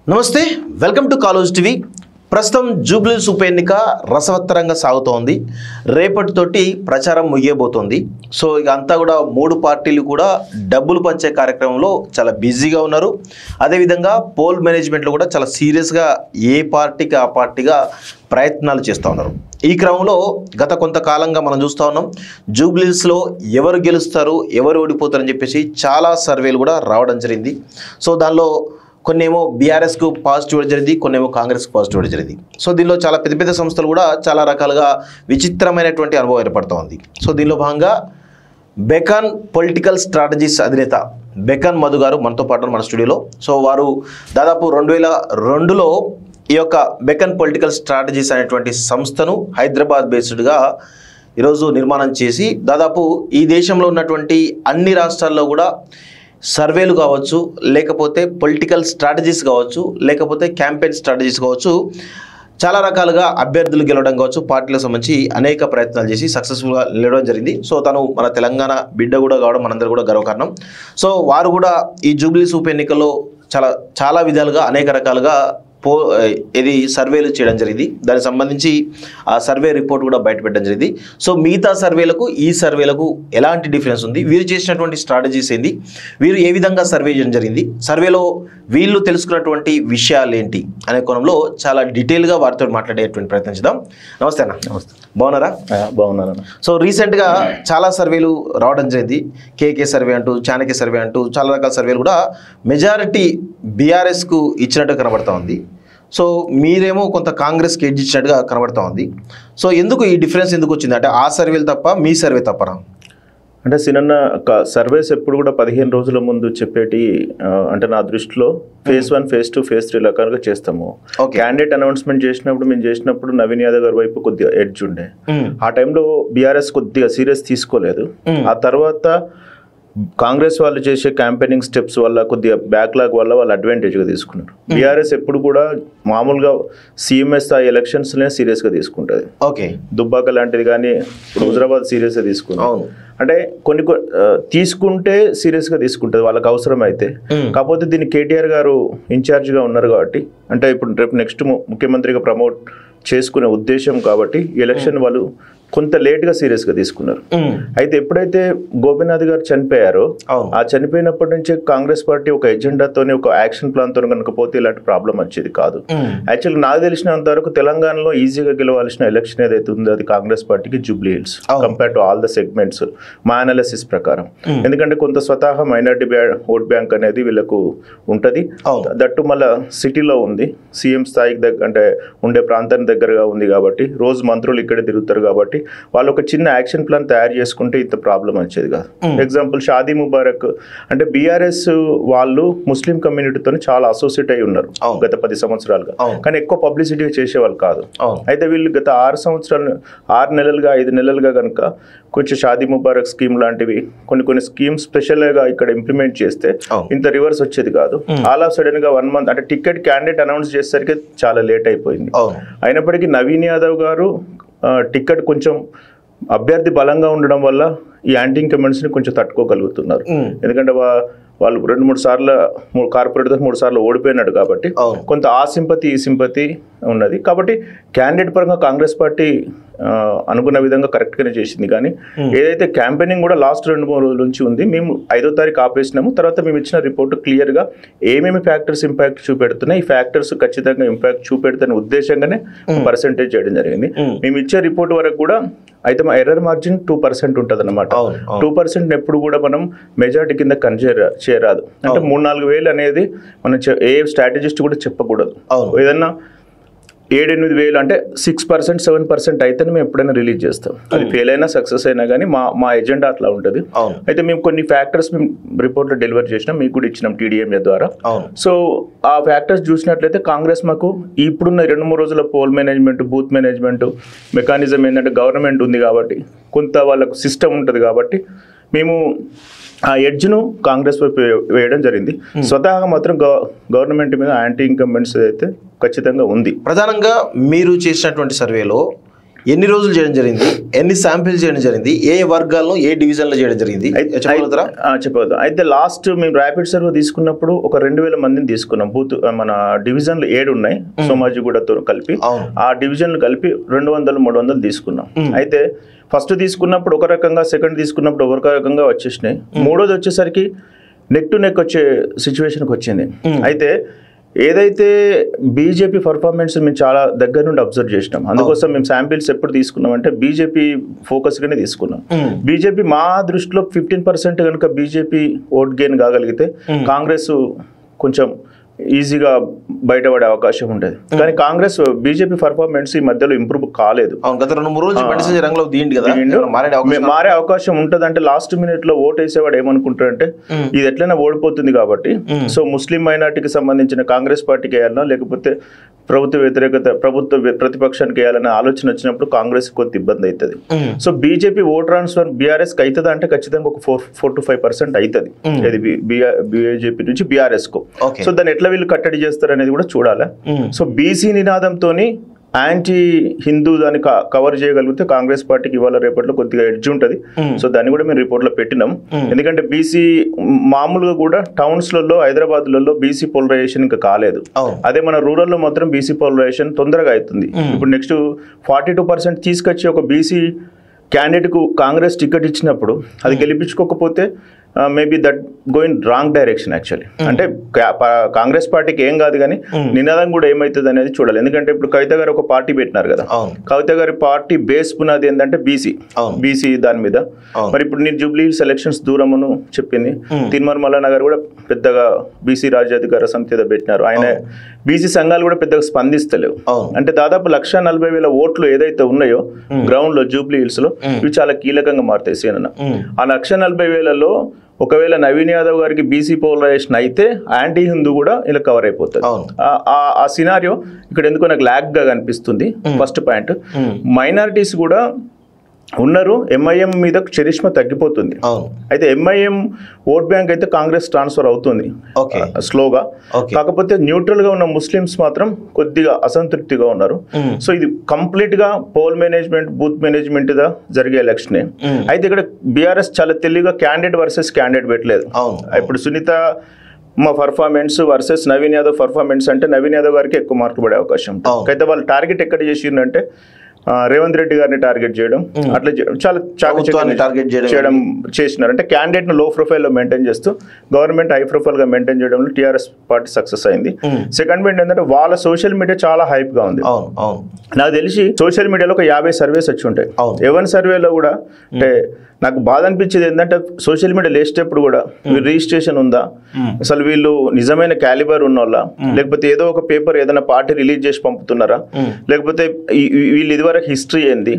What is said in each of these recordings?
నమస్తే welcome to college TV ప్రస్తుతం జూబ్లీహిల్స్ ఉప ఎన్నిక రసవత్తరంగా సాగుతోంది రేపటితోటి ప్రచారం ముగియబోతోంది సో ఇక అంతా కూడా మూడు పార్టీలు కూడా డబ్బులు పంచే కార్యక్రమంలో చాలా బిజీగా ఉన్నారు అదే విధంగా పోల్ మేనేజ్మెంట్ లో కూడా చాలా సీరియస్ గా ఏ పార్టీకి ఆ పార్టీగా ప్రయత్నాలు చేస్తూ ఉన్నారు ఈ క్రమంలో గత కొంతకాలంగా మనం చూస్తూ ఉన్నాం జూబ్లీహిల్స్ లో ఎవరు గెలుస్తారు ఎవరు ఓడిపోతారని చెప్పేసి చాలా సర్వేలు కూడా రావడం జరిగింది సో దానిలో కొన్నేమో బీఆర్ఎస్కు పాజిటివ్ జరిగింది కొన్నేమో కాంగ్రెస్కు పాజిటివ్ జరిగింది సో దీనిలో చాలా పెద్ద పెద్ద సంస్థలు కూడా చాలా రకాలుగా విచిత్రమైనటువంటి అనుభవం ఏర్పడుతోంది సో దీనిలో భాగంగా బెకాన్ పొలిటికల్ స్ట్రాటజీస్ అధినేత బెకాన్ మధు గారు మనతో పాటు మన స్టూడియోలో సో వారు దాదాపు 2002లో ఈ యొక్క బెకాన్ పొలిటికల్ స్ట్రాటజీస్ అనేటువంటి సంస్థను హైదరాబాద్ బేస్డ్గా ఈరోజు నిర్మాణం చేసి దాదాపు ఈ దేశంలో ఉన్నటువంటి అన్ని రాష్ట్రాల్లో కూడా సర్వేలు కావచ్చు లేకపోతే పొలిటికల్ స్ట్రాటజీస్ కావచ్చు లేకపోతే క్యాంపెయిన్ స్ట్రాటజీస్ కావచ్చు చాలా రకాలుగా అభ్యర్థులు గెలవడం కావచ్చు పార్టీలకు సంబంధించి అనేక ప్రయత్నాలు చేసి సక్సెస్ఫుల్గా నిలవడం జరిగింది సో తను మన తెలంగాణ బిడ్డ కూడా కావడం మనందరూ కూడా గర్వకారణం సో వారు కూడా ఈ జూబ్లీహిల్స్ ఉప ఎన్నికల్లో చాలా విధాలుగా అనేక రకాలుగా ఇది సర్వేలు చేయడం జరిగింది దానికి సంబంధించి ఆ సర్వే రిపోర్ట్ కూడా బయటపెట్టడం జరిగింది సో మిగతా సర్వేలకు ఈ సర్వేలకు ఎలాంటి డిఫరెన్స్ ఉంది వీరు చేసినటువంటి స్ట్రాటజీస్ ఏంది వీరు ఏ విధంగా సర్వే చేయడం జరిగింది సర్వేలో వీళ్ళు తెలుసుకున్నటువంటి విషయాలు ఏంటి అనే కోణంలో చాలా డీటెయిల్గా వారితో మాట్లాడేటువంటి ప్రయత్నం చేద్దాం నమస్తే అన్న నమస్తే బాగున్నారా బాగున్నాను సో రీసెంట్గా చాలా సర్వేలు రావడం జరిగింది కేకే సర్వే అంటూ చాణక్య సర్వే అంటూ చాలా రకాల సర్వేలు కూడా మెజారిటీ బీఆర్ఎస్కు ఇచ్చినట్టు కనబడతా ఉంది సో మీరేమో కొంత కాంగ్రెస్కి ఎడ్జ్ ఇచ్చినట్టుగా కనబడతా ఉంది సో ఎందుకు ఈ డిఫరెన్స్ ఎందుకు వచ్చింది అంటే ఆ సర్వేలు తప్ప మీ సర్వే తప్పరా అంటే సినన్న సర్వేస్ ఎప్పుడు కూడా 15 రోజుల ముందు చెప్పేటి అంటే నా దృష్టిలో ఫేజ్ 1 ఫేజ్ 2 ఫేజ్ 3 రకాలుగా చేస్తాము క్యాండిడేట్ అనౌన్స్మెంట్ చేసినప్పుడు నవీన్ యాదవ్ గారి వైపు కొద్దిగా ఎడ్జ్ ఉండే ఆ టైంలో బీఆర్ఎస్ కొద్దిగా సీరియస్ తీసుకోలేదు ఆ తర్వాత కాంగ్రెస్ వాళ్ళు చేసే క్యాంపెయినింగ్ స్టెప్స్ వల్ల కొద్దిగా బ్యాక్లాగ్ వల్ల వాళ్ళు అడ్వాంటేజ్గా తీసుకున్నారు బీఆర్ఎస్ ఎప్పుడు కూడా మామూలుగా సీఎంఎస్ ఆ ఎలక్షన్స్నే సీరియస్గా తీసుకుంటుంది ఓకే దుబ్బాక లాంటిది కానీ హుజరాబాద్ సీరియస్గా తీసుకున్నాం అంటే కొన్ని తీసుకుంటే సీరియస్గా తీసుకుంటుంది వాళ్ళకి అవసరం అయితే కాకపోతే దీన్ని కేటీఆర్ గారు ఇన్ఛార్జ్గా ఉన్నారు కాబట్టి అంటే ఇప్పుడు రేపు నెక్స్ట్ ముఖ్యమంత్రిగా ప్రమోట్ చేసుకునే ఉద్దేశం కాబట్టి ఎలక్షన్ వాళ్ళు కొంత లేట్గా సీరియస్గా తీసుకున్నారు అయితే ఎప్పుడైతే గోపీనాథ్ గారు చనిపోయారో ఆ చనిపోయినప్పటి నుంచే కాంగ్రెస్ పార్టీ ఒక ఎజెండాతోనే ఒక యాక్షన్ ప్లాన్తో కనుక పోతే ఇలాంటి ప్రాబ్లం వచ్చేది కాదు యాక్చువల్గా నాకు తెలిసినంత వరకు తెలంగాణలో ఈజీగా గెలవాల్సిన ఎలక్షన్ ఏదైతే ఉందో అది కాంగ్రెస్ పార్టీకి Jubilee Hills compare to all the segments మా అనాలిసిస్ ప్రకారం ఎందుకంటే కొంత స్వతహా మైనారిటీ ఓట్ బ్యాంక్ అనేది వీళ్ళకు ఉంటుంది దట్టు మళ్ళీ సిటీలో ఉంది సీఎం స్థాయికి దగ్గర అంటే ఉండే ప్రాంతానికి దగ్గరగా ఉంది కాబట్టి రోజు మంత్రులు ఇక్కడే తిరుగుతారు కాబట్టి వాళ్ళు ఒక చిన్న యాక్షన్ ప్లాన్ తయారు చేసుకుంటే ఇంత ప్రాబ్లం వచ్చేది కాదు ఎగ్జాంపుల్ షాదీ ముబారక్ అంటే బీఆర్ఎస్ వాళ్ళు ముస్లిం కమ్యూనిటీతో చాలా అసోసియేట్ అయి ఉన్నారు గత 10 సంవత్సరాలుగా కానీ ఎక్కువ పబ్లిసిటీ చేసేవాళ్ళు కాదు అయితే వీళ్ళు గత 6 నెలలుగా 5 నెలలుగా కనుక కొంచెం షాదీ ముబారక్ స్కీమ్ లాంటివి కొన్ని స్కీమ్స్ స్పెషల్గా ఇక్కడ ఇంప్లిమెంట్ చేస్తే ఇంత రివర్స్ వచ్చేది కాదు ఆల్ ఆఫ్ సడన్ గా 1 మంత్ అంటే టికెట్ క్యాండిడేట్ అనౌన్స్ చేసేసరికి చాలా లేట్ అయిపోయింది అయినప్పటికీ నవీన్ యాదవ్ గారు టికెట్ కొంచెం అభ్యర్థి బలంగా ఉండడం వల్ల ఈ యాంటీ ఇన్కంబెంట్స్ని కొంచెం తట్టుకోగలుగుతున్నారు ఎందుకంటే వాళ్ళు 2-3 సార్లు కార్పొరేటర్ 3 సార్లు ఓడిపోయినాడు కాబట్టి కొంత ఆ సింపతి ఈ సింపతి ఉన్నది కాబట్టి క్యాండిడేట్ పరంగా కాంగ్రెస్ పార్టీ అనుకున్న విధంగా కరెక్ట్గానే చేసింది కానీ ఏదైతే క్యాంపెయినింగ్ కూడా లాస్ట్ 2-3 రోజుల నుంచి ఉంది మేము 5వ తారీఖు ఆపేసినాము తర్వాత మేము ఇచ్చిన రిపోర్ట్ క్లియర్గా ఏమేమి ఫ్యాక్టర్స్ ఇంపాక్ట్ చూపెడుతున్నాయి ఈ ఫ్యాక్టర్స్ ఖచ్చితంగా ఇంపాక్ట్ చూపెడుతున్న ఉద్దేశంగానే పర్సెంటేజ్ చేయడం జరిగింది మేము ఇచ్చే రిపోర్ట్ వరకు కూడా అయితే మా ఎర్రర్ మార్జిన్ 2% ఉంటుంది అన్నమాట 2% ఎప్పుడు కూడా మనం మెజారిటీ కింద చేరాదు అంటే 3-4 వేలు అనేది మనం ఏ స్ట్రాటజిస్ట్ కూడా చెప్పకూడదు ఏదన్నా 7-8 వేలు అంటే 6% 7% అయితేనే మేము ఎప్పుడైనా రిలీజ్ చేస్తాం అది ఫెయిల్ అయినా సక్సెస్ అయినా కానీ మా ఎజెండా అట్లా ఉంటుంది అయితే మేము కొన్ని ఫ్యాక్టర్స్ మేము రిపోర్ట్లో డెలివర్ చేసినాం మీకు కూడా ఇచ్చినాం టీడీఎంఏ ద్వారా సో ఆ ఫ్యాక్టర్స్ చూసినట్లయితే కాంగ్రెస్ మాకు ఇప్పుడున్న 2-3 రోజుల poll management booth management mechanism ఏంటంటే గవర్నమెంట్ ఉంది కాబట్టి కొంత వాళ్ళకు సిస్టమ్ ఉంటుంది కాబట్టి మేము ఆ ఎడ్జ్ను కాంగ్రెస్ వైపు వేయడం జరిగింది స్వతహాగా మాత్రం గవర్నమెంట్ మీద యాంటీ ఇన్కంబెంట్స్ అయితే ఖచ్చితంగా ఉంది ప్రధానంగా మీరు చేసినటువంటి సర్వేలో ఎన్ని రోజులు చేయడం జరిగింది, ఎన్ని శాంపిల్స్ చేయడం జరిగింది, ఏ వర్గాల్లో ఏ డివిజన్లో చేయడం జరిగింది చెప్పగలుగుతారా? చెప్పగలుగుతాం. అయితే లాస్ట్ మేము ర్యాపిడ్ సర్వే తీసుకున్నప్పుడు ఒక 2000 మందిని తీసుకున్నాం. బూత్ మన డివిజన్లు 7 ఉన్నాయి సోమాజిగూడతో కలిపి. ఆ డివిజన్లు కలిపి 200-300 తీసుకున్నాం. అయితే ఫస్ట్ తీసుకున్నప్పుడు ఒక రకంగా, సెకండ్ తీసుకున్నప్పుడు ఒక రకంగా వచ్చేసినాయి. మూడోది వచ్చేసరికి నెక్ టు నెక్ వచ్చే సిచ్యువేషన్కి వచ్చింది. అయితే ఏదైతే బీజేపీ పర్ఫార్మెన్స్ మేము చాలా దగ్గర నుండి అబ్జర్వ్ చేసినాం. అందుకోసం మేము శాంపిల్స్ ఎప్పుడు తీసుకున్నాం అంటే బీజేపీ ఫోకస్గానే తీసుకున్నాం. బీజేపీ మా దృష్టిలో 15% కనుక బీజేపీ ఓట్ గెయిన్ కాగలిగితే కాంగ్రెస్ కొంచెం ఈజీగా బయటపడే అవకాశం ఉండేది. కానీ కాంగ్రెస్ బీజేపీ పర్ఫార్మెన్స్ ఈ మధ్యలో ఇంప్రూవ్ కాలేదు. మారే అవకాశం ఉంటుంది. అంటే లాస్ట్ మినిట్ లో ఓట్ వేసేవాడు ఏమనుకుంటాడంటే ఇది ఎట్లైనా ఓడిపోతుంది కాబట్టి సో ముస్లిం మైనార్టీకి సంబంధించిన కాంగ్రెస్ పార్టీకి వేయాలన్నా లేకపోతే ప్రభుత్వ ప్రతిపక్షానికి వేయాలనే ఆలోచన వచ్చినప్పుడు కాంగ్రెస్ కొంత ఇబ్బంది అవుతుంది. So BJP vote transfer BRS కి అవుతుంది అంటే ఖచ్చితంగా ఒక 4-5% అవుతుంది ఇది బీజేపీ నుంచి బీఆర్ఎస్ కు. సో దాన్ని ఎట్లా వీళ్ళు కట్టడి చేస్తారు అనేది కూడా చూడాలి. సో బీసీ నినాదంతోని యాంటీ హిందూ దాన్ని కవర్ చేయగలిగితే కాంగ్రెస్ పార్టీకి ఇవాళ రేపట్లో కొద్దిగా ఎడ్జ్ ఉంటుంది. సో దాన్ని కూడా మేము రిపోర్ట్లో పెట్టినాం. ఎందుకంటే బీసీ మామూలుగా కూడా టౌన్స్లలో హైదరాబాద్లలో బీసీ పోలరైజేషన్ ఇంకా కాలేదు. అదే మన రూరల్లో మాత్రం బీసీ పోలరైజేషన్ తొందరగా అవుతుంది. ఇప్పుడు నెక్స్ట్ 42% తీసుకొచ్చి ఒక బీసీ క్యాండిడేట్కు కాంగ్రెస్ టికెట్ ఇచ్చినప్పుడు అది గెలిపించుకోకపోతే maybe that going wrong direction actually. అంటే కాంగ్రెస్ పార్టీకి ఏం కాదు కానీ నినాదం కూడా ఏమవుతుంది అనేది చూడాలి. ఎందుకంటే ఇప్పుడు కవిత గారు ఒక పార్టీ పెట్టినారు కదా, కవిత గారి పార్టీ బేస్ పునాది ఏంటంటే బీసీ దాని మీద. మరి ఇప్పుడు నేను జూబ్లీ హిల్స్ ఎలక్షన్స్ దూరమును చెప్పింది. తిరుమల మల్లన్న కూడా పెద్దగా బీసీ రాజ్యాధికార సమితి పెట్టినారు. ఆయన బీసీ సంఘాలు కూడా పెద్దగా స్పందిస్తలేవు. అంటే దాదాపు 140,000 ఓట్లు ఏదైతే ఉన్నాయో గ్రౌండ్ లో జూబ్లీ హిల్స్ లో ఇవి చాలా కీలకంగా మారుతాయి సేన. ఆ 140,000లో ఒకవేళ నవీన్ యాదవ్ గారికి బీసీ పోలరైజేషన్ అయితే యాంటీ హిందూ కూడా ఇలా కవర్ అయిపోతుంది. ఆ సినారియో ఇక్కడ ఎందుకో నాకు ల్యాగ్ గా కనిపిస్తుంది. First point. మైనారిటీస్ కూడా ఉన్నారు. ఎంఐఎం మీద చరిష్మా తగ్గిపోతుంది. అయితే ఎంఐఎం ఓట్ బ్యాంక్ అయితే కాంగ్రెస్ ట్రాన్స్ఫర్ అవుతుంది స్లోగా. కాకపోతే న్యూట్రల్ గా ఉన్న ముస్లిమ్స్ మాత్రం కొద్దిగా అసంతృప్తిగా ఉన్నారు. సో ఇది కంప్లీట్ గా పోల్ మేనేజ్మెంట్ బూత్ మేనేజ్మెంట్ గా జరిగే ఎలక్షనే. అయితే ఇక్కడ బీఆర్ఎస్ చాలా తెలివిగా క్యాండిడేట్ వర్సెస్ క్యాండిడేట్ పెట్టలేదు. ఇప్పుడు సునీత మా performance versus Naveen Yadav performance అంటే నవీన్ యాదవ్ గారికి ఎక్కువ మార్కులు పడే అవకాశం. అయితే వాళ్ళు టార్గెట్ ఎక్కడ చేసిందంటే రేవంత్ రెడ్డి గారిని టార్గెట్ చేయడం, అట్లా చాలా చేయడం చేసినారు. అంటే క్యాండిడేట్ ను లో ప్రొఫైల్ లో మెయింటైన్ చేస్తూ గవర్నమెంట్ హై ప్రొఫైల్ గా మెయింటైన్ చేయడంలో టీఆర్ఎస్ పార్టీ సక్సెస్ అయింది. సెకండ్ పాయింట్ ఏంటంటే వాళ్ళ సోషల్ మీడియా చాలా హైప్ గా ఉంది. నాకు తెలిసి సోషల్ మీడియాలో ఒక 50 సర్వేస్ వచ్చి ఉంటాయి. ఎవరి సర్వేలో కూడా అంటే నాకు బాధ అనిపించేది ఏంటంటే సోషల్ మీడియా లేచేటప్పుడు కూడా రిజిస్ట్రేషన్ ఉందా, అసలు వీళ్ళు నిజమైన క్యాలిబర్ ఉన్నోళ్ళ, లేకపోతే ఏదో ఒక పేపర్ ఏదైనా పార్టీ రిలీజ్ చేసి పంపుతున్నారా, లేకపోతే వీళ్ళు ఇదివరకు హిస్టరీ ఏంది,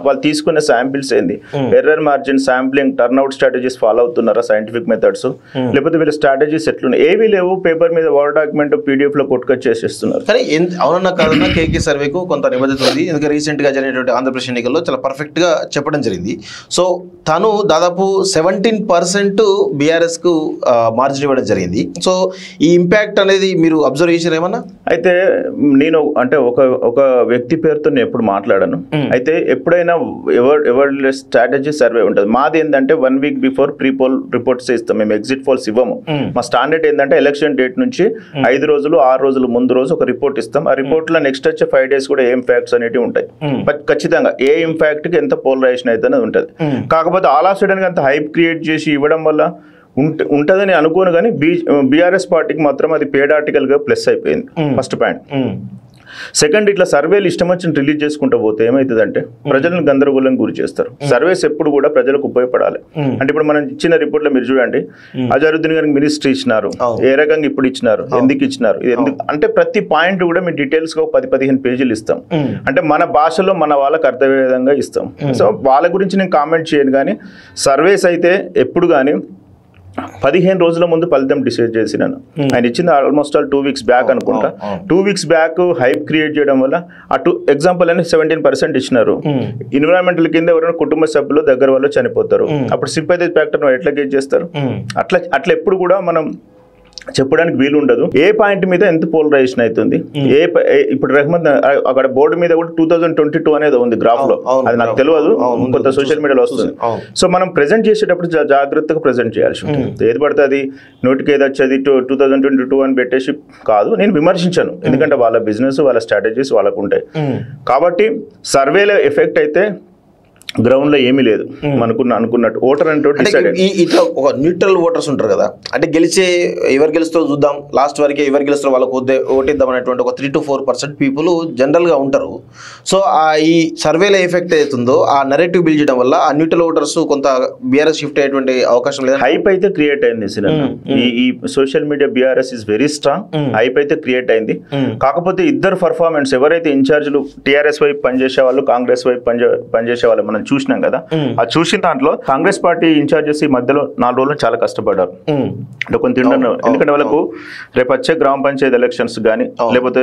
వాళ్ళు తీసుకునే శాంపిల్స్ ఏంది, error margin sampling turnout strategies follow అవుతున్నారా, సైంటిఫిక్ మెథడ్స్, లేకపోతే వీళ్ళ స్ట్రాటజీస్ ఎట్లున్నాయి, ఏవి లేవు. పేపర్ మీద వర్డ్ డాక్యుమెంట్ PDF లో కొట్టుకొచ్చి చేసేస్తున్నారు. కానీ అవునన్నా కాదన్నా కేకే సర్వేకు కొంత నిబద్ధత ఉంది. ఎందుకంటే రీసెంట్ గా జరిగినటువంటి ఆంధ్రప్రదేశ్ ఎన్నికల్లో చాలా పర్ఫెక్ట్ గా చెప్పడం జరిగింది. సో తను దాదాపు 17% బీఆర్ఎస్ కు మార్జిన్ ఇవ్వడం జరిగింది. సో ఈ ఇంపాక్ట్ అనేది మీరు అబ్జర్వ్ చేశారు ఏమన్నా? అయితే నేను అంటే ఒక వ్యక్తి పేరుతో నేను ఎప్పుడు మాట్లాడాను. అయితే ఎప్పుడైనా ఎవరి స్ట్రాటజీ సర్వే ఉంటుంది. మాది ఏంటంటే 1 week before pre poll reports ఇస్తాం. మేము ఎగ్జిట్ పోల్స్ ఇవ్వము. మా స్టాండర్డ్ ఏంటంటే ఎలక్షన్ డేట్ నుంచి 5 రోజులు 6 రోజులు ముందు రోజు ఒక రిపోర్ట్ ఇస్తాం. ఆ రిపోర్ట్ లో నెక్స్ట్ వచ్చే 5 days కూడా ఏం ఫ్యాక్ట్స్ అనేవి ఉంటాయి. బట్ ఖచ్చితంగా ఏ ఇంపాక్ట్ కి ఎంత పోలరైజేషన్ అయితే అనేది ఉంటుంది. కాకపోతే ఆల్ ఆఫ్ సడన్ గా అంత హైప్ క్రియేట్ చేసి ఇవ్వడం వల్ల ఉంటుందని అనుకోను. కానీ బీఆర్ఎస్ పార్టీకి మాత్రం అది పేడ్ ఆర్టికల్ గా ప్లస్ అయిపోయింది. First point. సెకండ్, ఇట్లా సర్వేలు ఇష్టం వచ్చిన రిలీజ్ చేసుకుంటూ పోతే ఏమవుతుందంటే ప్రజలను గందరగోళం గురి చేస్తారు. సర్వేస్ ఎప్పుడు కూడా ప్రజలకు ఉపయోగపడాలి. అంటే ఇప్పుడు మనం ఇచ్చిన రిపోర్ట్ లో మీరు చూడండి, అజరుద్దీన్ గారికి మినిస్ట్రీ ఇచ్చినారు, ఏ రకంగా ఇప్పుడు ఇచ్చినారు, ఎందుకు ఇచ్చినారు, ఇది ఎందుకు అంటే ప్రతి పాయింట్ కూడా మేము డీటెయిల్స్ గా 10-15 పేజీలు ఇస్తాం. అంటే మన భాషలో మన వాళ్ళకి అర్థమయ్యే విధంగా ఇస్తాం. సో వాళ్ళ గురించి నేను కామెంట్ చేయను. కానీ సర్వేస్ అయితే ఎప్పుడు కానీ 15 రోజుల ముందు ఫలితం డిసైడ్ చేసినాను. ఆయన ఇచ్చింది ఆల్మోస్ట్ 2 వీక్స్ బ్యాక్ అనుకుంటా. 2 వీక్స్ బ్యాక్ హైప్ క్రియేట్ చేయడం వల్ల ఆ ఎగ్జాంపుల్ అని 17% ఇచ్చినారు. ఎన్విరాన్మెంటల్ కింద ఎవరైనా కుటుంబ సభ్యులు దగ్గర వాళ్ళు చనిపోతారు, అప్పుడు సింపథైజ్ ఫ్యాక్టర్ ఎట్లా గేజ్ చేస్తారు? అట్లా ఎప్పుడు కూడా మనం చెప్పడానికి వీలు ఉండదు. ఏ పాయింట్ మీద ఎంత పోలరైజేషన్ అవుతుంది, ఇప్పుడు రహ్మత్ అక్కడ బోర్డు మీద కూడా 2022 అనేది ఉంది గ్రాఫ్ లో, అది నాకు తెలియదు, కొంత సోషల్ మీడియాలో వస్తుంది. సో మనం ప్రెజెంట్ చేసేటప్పుడు జాగ్రత్తగా ప్రెజెంట్ చేయాల్సి ఉంటుంది. ఏది పడితే అది నోటికి ఏది వచ్చేది 2022 అని పెట్టేసి కాదు, నేను విమర్శించాను, ఎందుకంటే వాళ్ళ బిజినెస్ వాళ్ళ స్ట్రాటజీస్ వాళ్ళకు ఉంటాయి. కాబట్టి సర్వేలో ఎఫెక్ట్ అయితే గ్రౌండ్ లో ఏమీ లేదు అనుకున్నట్టు. ఓటర్ అంటే ఇట్లా ఒక న్యూట్రల్ ఓటర్స్ ఉంటారు కదా, అంటే ఎవరు గెలుస్తారో చూద్దాం, లాస్ట్ వరకు ఎవరు గెలుస్తారో వాళ్ళకు ఓటేద్దాం అనేటువంటి ఒక 3 to 4% పీపుల్ జనరల్ గా ఉంటారు. సో ఈ సర్వేల ఎఫెక్ట్ అవుతుందో ఆ నెరేటివ్ బిల్డ్ చేయడం వల్ల ఆ న్యూట్రల్ ఓటర్స్ కొంత బీఆర్ఎస్ షిఫ్ట్ అయ్యేటువంటి అవకాశం లేదు. హైప్ అయితే క్రియేట్ అయింది ఈ social media, BRS is very strong, hype అయితే క్రియేట్ అయింది. కాకపోతే ఇద్దరు పర్ఫార్మెన్స్, ఎవరైతే ఇన్ఛార్జ్లు టీఆర్ఎస్ వైపు పనిచేసే వాళ్ళు, కాంగ్రెస్ వైపు పనిచేసే వాళ్ళు మనం చూసినాం కదా, ఆ చూసిన దాంట్లో కాంగ్రెస్ పార్టీ ఇన్ఛార్జెస్ ఈ మధ్యలో 4 రోజులు చాలా కష్టపడ్డారు. అంటే కొంత ఎందుకంటే వాళ్ళకు రేపు వచ్చే గ్రామ పంచాయతీ ఎలక్షన్స్ కానీ, లేకపోతే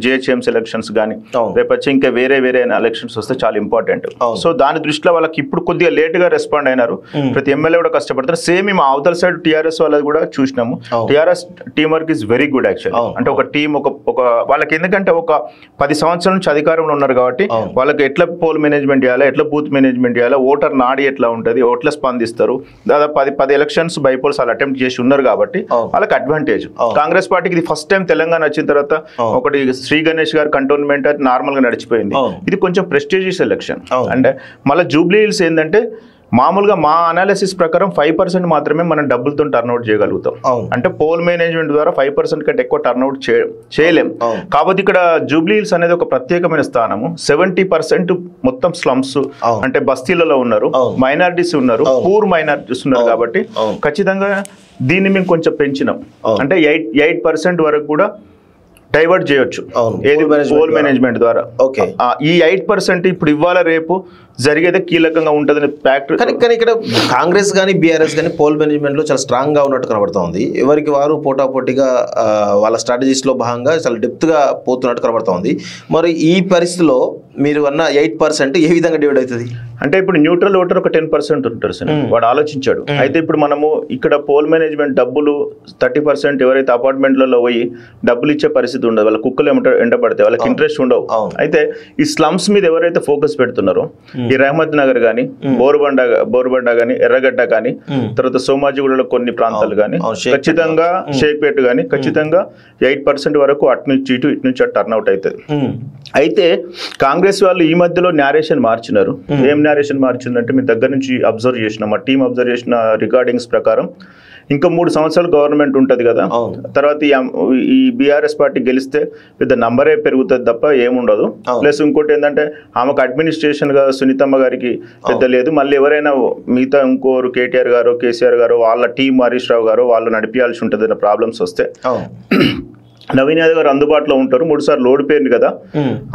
జిహెచ్ఎంసీ ఎలక్షన్స్ కానీ, రేపు వచ్చే ఇంకా వేరే ఎలక్షన్స్ వస్తే చాలా ఇంపార్టెంట్. సో దాని దృష్టిలో వాళ్ళకి ఇప్పుడు కొద్దిగా లేట్ గా రెస్పాండ్ అయినారు. ప్రతి ఎమ్మెల్యే కూడా కష్టపడతారు. సేమ్ మేము అవతల సైడ్ టీఆర్ఎస్ వాళ్ళది కూడా చూసినాము. TRS team work is very good actually. అంటే ఒక టీం ఒక వాళ్ళకి, ఎందుకంటే ఒక 10 సంవత్సరాల నుంచి అధికారంలో ఉన్నారు కాబట్టి వాళ్ళకి ఎట్లా పోల్ మేనేజ్మెంట్ చేయాలి, ఎట్లా బూత్ మేనేజ్మెంట్ చేయాలి, ఓటర్ నాడి ఎట్లా ఉంటుంది, ఓట్ల స్పందిస్తారు, దాదాపు 10 ఎలక్షన్స్ బైపోల్స్ వాళ్ళు అటెంప్ట్ చేసి ఉన్నారు కాబట్టి వాళ్ళకి అడ్వాంటేజ్. కాంగ్రెస్ పార్టీకి ఇది ఫస్ట్ టైం తెలంగాణ వచ్చిన తర్వాత ఒకటి శ్రీ గణేష్ గారు కంటోన్మెంట్ అది నార్మల్ గా నడిచిపోయింది. ఇది కొంచెం ప్రెస్టీజియస్ ఎలక్షన్. అంటే మళ్ళీ జూబ్లీ హిల్స్ ఏంటంటే మామూలుగా మా అనాలిసిస్ ప్రకారం 5% మాత్రమే మనం డబ్బులతో టర్న్అవుట్ చేయగలుగుతాం. అంటే పోల్ మేనేజ్మెంట్ ద్వారా 5% కంటే ఎక్కువ టర్న్అవుట్ చేయలేం. కాబట్టి ఇక్కడ జూబ్లీ హిల్స్ అనేది ఒక ప్రత్యేకమైన స్థానము. 70% మొత్తం స్లమ్స్, అంటే బస్తీలలో ఉన్నారు, మైనారిటీస్ ఉన్నారు, పూర్ మైనారిటీస్ ఉన్నారు. కాబట్టి ఖచ్చితంగా దీన్ని మేము కొంచెం పెంచినాం. అంటే 8% వరకు కూడా డైవర్ట్ చేయొచ్చు ఏది పోల్ మేనేజ్మెంట్ ద్వారా. ఈ 8% ఇప్పుడు ఇవాళ రేపు జరిగేదే కీలకంగా ఉంటుందని ఫ్యాక్టర్. కానీ ఇక్కడ కాంగ్రెస్ కానీ బీఆర్ఎస్ కానీ పోల్ మేనేజ్మెంట్ లో చాలా స్ట్రాంగ్ గా ఉన్నట్టు కనబడుతూ ఉంది. ఎవరికి వారు పోటాపోటీగా వాళ్ళ స్ట్రాటజీస్ లో భాగంగా చాలా డెప్త్ గా పోతున్నట్టు కనబడుతూ ఉంది. మరి ఈ పరిస్థితిలో మీరు అన్న 8% ఏ విధంగా డివైడ్ అవుతుంది? అంటే ఇప్పుడు న్యూట్రల్ ఓటర్ ఒక 10% ఉంటారు సార్, వాడు ఆలోచించాడు. అయితే ఇప్పుడు మనము ఇక్కడ పోల్ మేనేజ్మెంట్ డబ్బులు 30% ఎవరైతే అపార్ట్మెంట్లలో పోయి డబ్బులు ఇచ్చే పరిస్థితి ఉండదు, వాళ్ళ కుక్కలు ఎండబడితే వాళ్ళకి ఇంట్రెస్ట్ ఉండవు. అయితే ఈ స్లమ్స్ మీద ఎవరైతే ఫోకస్ పెడుతున్నారో, ఈ రహమత్ నగర్ కానీ, బోరుబండ కానీ, ఎర్రగడ్డ కానీ, తర్వాత సోమాజిగూడలో కొన్ని ప్రాంతాలు కానీ, ఖచ్చితంగా షేక్పేట కానీ ఖచ్చితంగా 8% వరకు అటు నుంచి ఇటు నుంచి అటు టర్న్అవుట్ అవుతుంది. అయితే కాంగ్రెస్ వాళ్ళు ఈ మధ్యలో నేరేషన్ మార్చినారు. ఏం నేరేషన్ మార్చిందంటే మీ దగ్గర నుంచి అబ్జర్వ్ చేసిన, మా టీం అబ్జర్వ్ చేసిన రికార్డింగ్స్ ప్రకారం ఇంకా 3 సంవత్సరాలు గవర్నమెంట్ ఉంటుంది కదా, తర్వాత ఈ బీఆర్ఎస్ పార్టీ గెలిస్తే పెద్ద నంబరే పెరుగుతుంది తప్ప ఏముండదు. ప్లస్ ఇంకోటి ఏంటంటే ఆమెకు అడ్మినిస్ట్రేషన్ గా సునీతమ్మ గారికి పెద్ద లేదు. మళ్ళీ ఎవరైనా మిగతా ఇంకోరు కేటీఆర్ గారు, కేసీఆర్ గారు, వాళ్ళ టీం హరీష్ రావు గారు వాళ్ళు నడిపించాల్సి ఉంటుంది అన్న ప్రాబ్లమ్స్ వస్తే నవీన్ యాదవ్ గారు అందుబాటులో ఉంటారు, 3 సార్లు ఓడిపోయింది కదా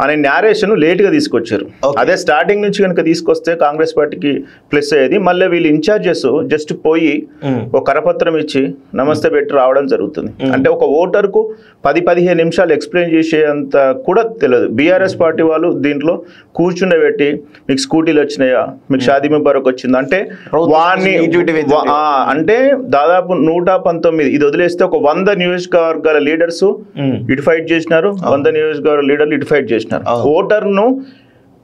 అనే నేరేషన్ లేట్ గా తీసుకొచ్చారు. అదే స్టార్టింగ్ నుంచి కనుక తీసుకొస్తే కాంగ్రెస్ పార్టీకి ప్లస్ అయ్యేది. మళ్ళీ వీళ్ళు ఇన్ఛార్జెస్ జస్ట్ పోయి ఒక కరపత్రం ఇచ్చి నమస్తే పెట్టి రావడం జరుగుతుంది. అంటే ఒక ఓటర్ కు 10-15 నిమిషాలు ఎక్స్ప్లెయిన్ చేసేంత కూడా తెలియదు. బీఆర్ఎస్ పార్టీ వాళ్ళు దీంట్లో కూర్చుండబెట్టి మీకు స్కూటీలు వచ్చినాయా, మీకు షాదీ ముబారక్ వచ్చిందా అంటే వాడిని అంటే దాదాపు 119 ఇది వదిలేస్తే ఒక 100 నియోజకవర్గాల లీడర్స్ ఇటు ఫైట్ చేసినారు, 100 నియోజకవర్గ లీడర్లు ఇటు ఫైట్ చేసినారు. ఓటర్ను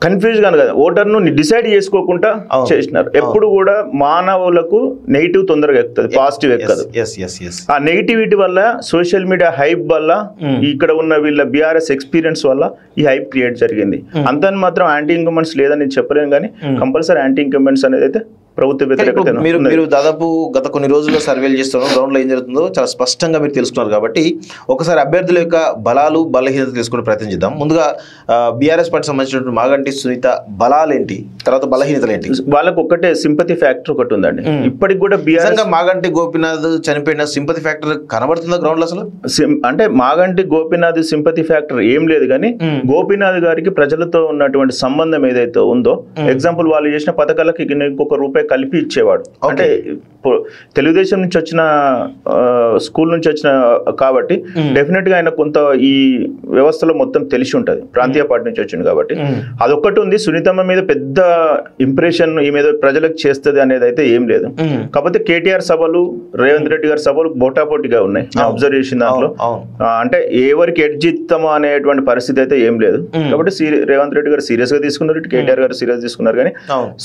కన్ఫ్యూజ్ గాను కదా, ఓటర్ను డిసైడ్ చేసుకోకుండా చేసినారు. ఎప్పుడు కూడా మానవులకు నెగిటివ్ తొందరగా ఎక్కుతుంది, పాజిటివ్ ఎక్కదు. ఆ నెగిటివిటీ వల్ల, సోషల్ మీడియా హైప్ వల్ల, ఇక్కడ ఉన్న వీళ్ళ బీఆర్ఎస్ ఎక్స్పీరియన్స్ వల్ల ఈ హైప్ క్రియేట్ జరిగింది. అంతని మాత్రం యాంటీ ఇన్కంబెంట్స్ లేదని నేను చెప్పలేను, కానీ కంపల్సరీ యాంటీ ఇన్కంబెంట్స్ అనేది అయితే ప్రభుత్వ వ్యతిరేకత. మీరు దాదాపు గత కొన్ని రోజుల్లో సర్వేలు చేస్తున్నారు, గ్రౌండ్ లో ఏం జరుగుతుందో చాలా స్పష్టంగా మీరు తెలుసుకున్నారు. కాబట్టి ఒకసారి అభ్యర్థుల యొక్క బలాలు బలహీనత తెలుసుకునే ప్రయత్నం చేద్దాం. ముందుగా బీఆర్ఎస్ పార్టీ సంబంధించిన మాగంటి సునీత బలాలు ఏంటి, తర్వాత బలహీనతలు ఏంటి? వాళ్ళకు ఒకటే సింపతి ఫ్యాక్టర్ ఒకటి ఉందండి. ఇప్పటికి కూడా బీఆర్ఎస్ మాగంటి గోపీనాథ్ చనిపోయిన సింపతి ఫ్యాక్టర్ కనబడుతుందా గ్రౌండ్ లో అసలు? అంటే మాగంటి గోపీనాథ్ సింపతి ఫ్యాక్టర్ ఏం లేదు, కానీ గోపీనాథ్ గారికి ప్రజలతో ఉన్నటువంటి సంబంధం ఏదైతే ఉందో, ఎగ్జాంపుల్ వాళ్ళు చేసిన పథకాలకి ఇంకొక రూపాయి రూపాయి కలిపి ఇచ్చేవాడు. అంటే తెలుగుదేశం నుంచి వచ్చిన స్కూల్ నుంచి వచ్చిన కాబట్టి డెఫినెట్ గా ఆయన కొంత ఈ వ్యవస్థలో మొత్తం తెలిసి ఉంటది, ప్రాంతీయ పార్టీ నుంచి వచ్చింది కాబట్టి. అదొక్కటి ఉంది. సునీతమ్మ మీద పెద్ద ఇంప్రెషన్ ఈ మీద ప్రజలకు చేస్తుంది అనేది అయితే ఏం లేదు. కాకపోతే కేటీఆర్ సభలు, రేవంత్ రెడ్డి గారి సభలు బోటాపోటీగా ఉన్నాయి అబ్జర్వ్ చేసిన దాంట్లో. అంటే ఎవరికి ఎడ్జిత్తమా అనేటువంటి పరిస్థితి అయితే ఏం లేదు. కాబట్టి రేవంత్ రెడ్డి గారు సీరియస్ గా తీసుకున్నారు, ఇటు కేటీఆర్ గారు సీరియస్ తీసుకున్నారు. కానీ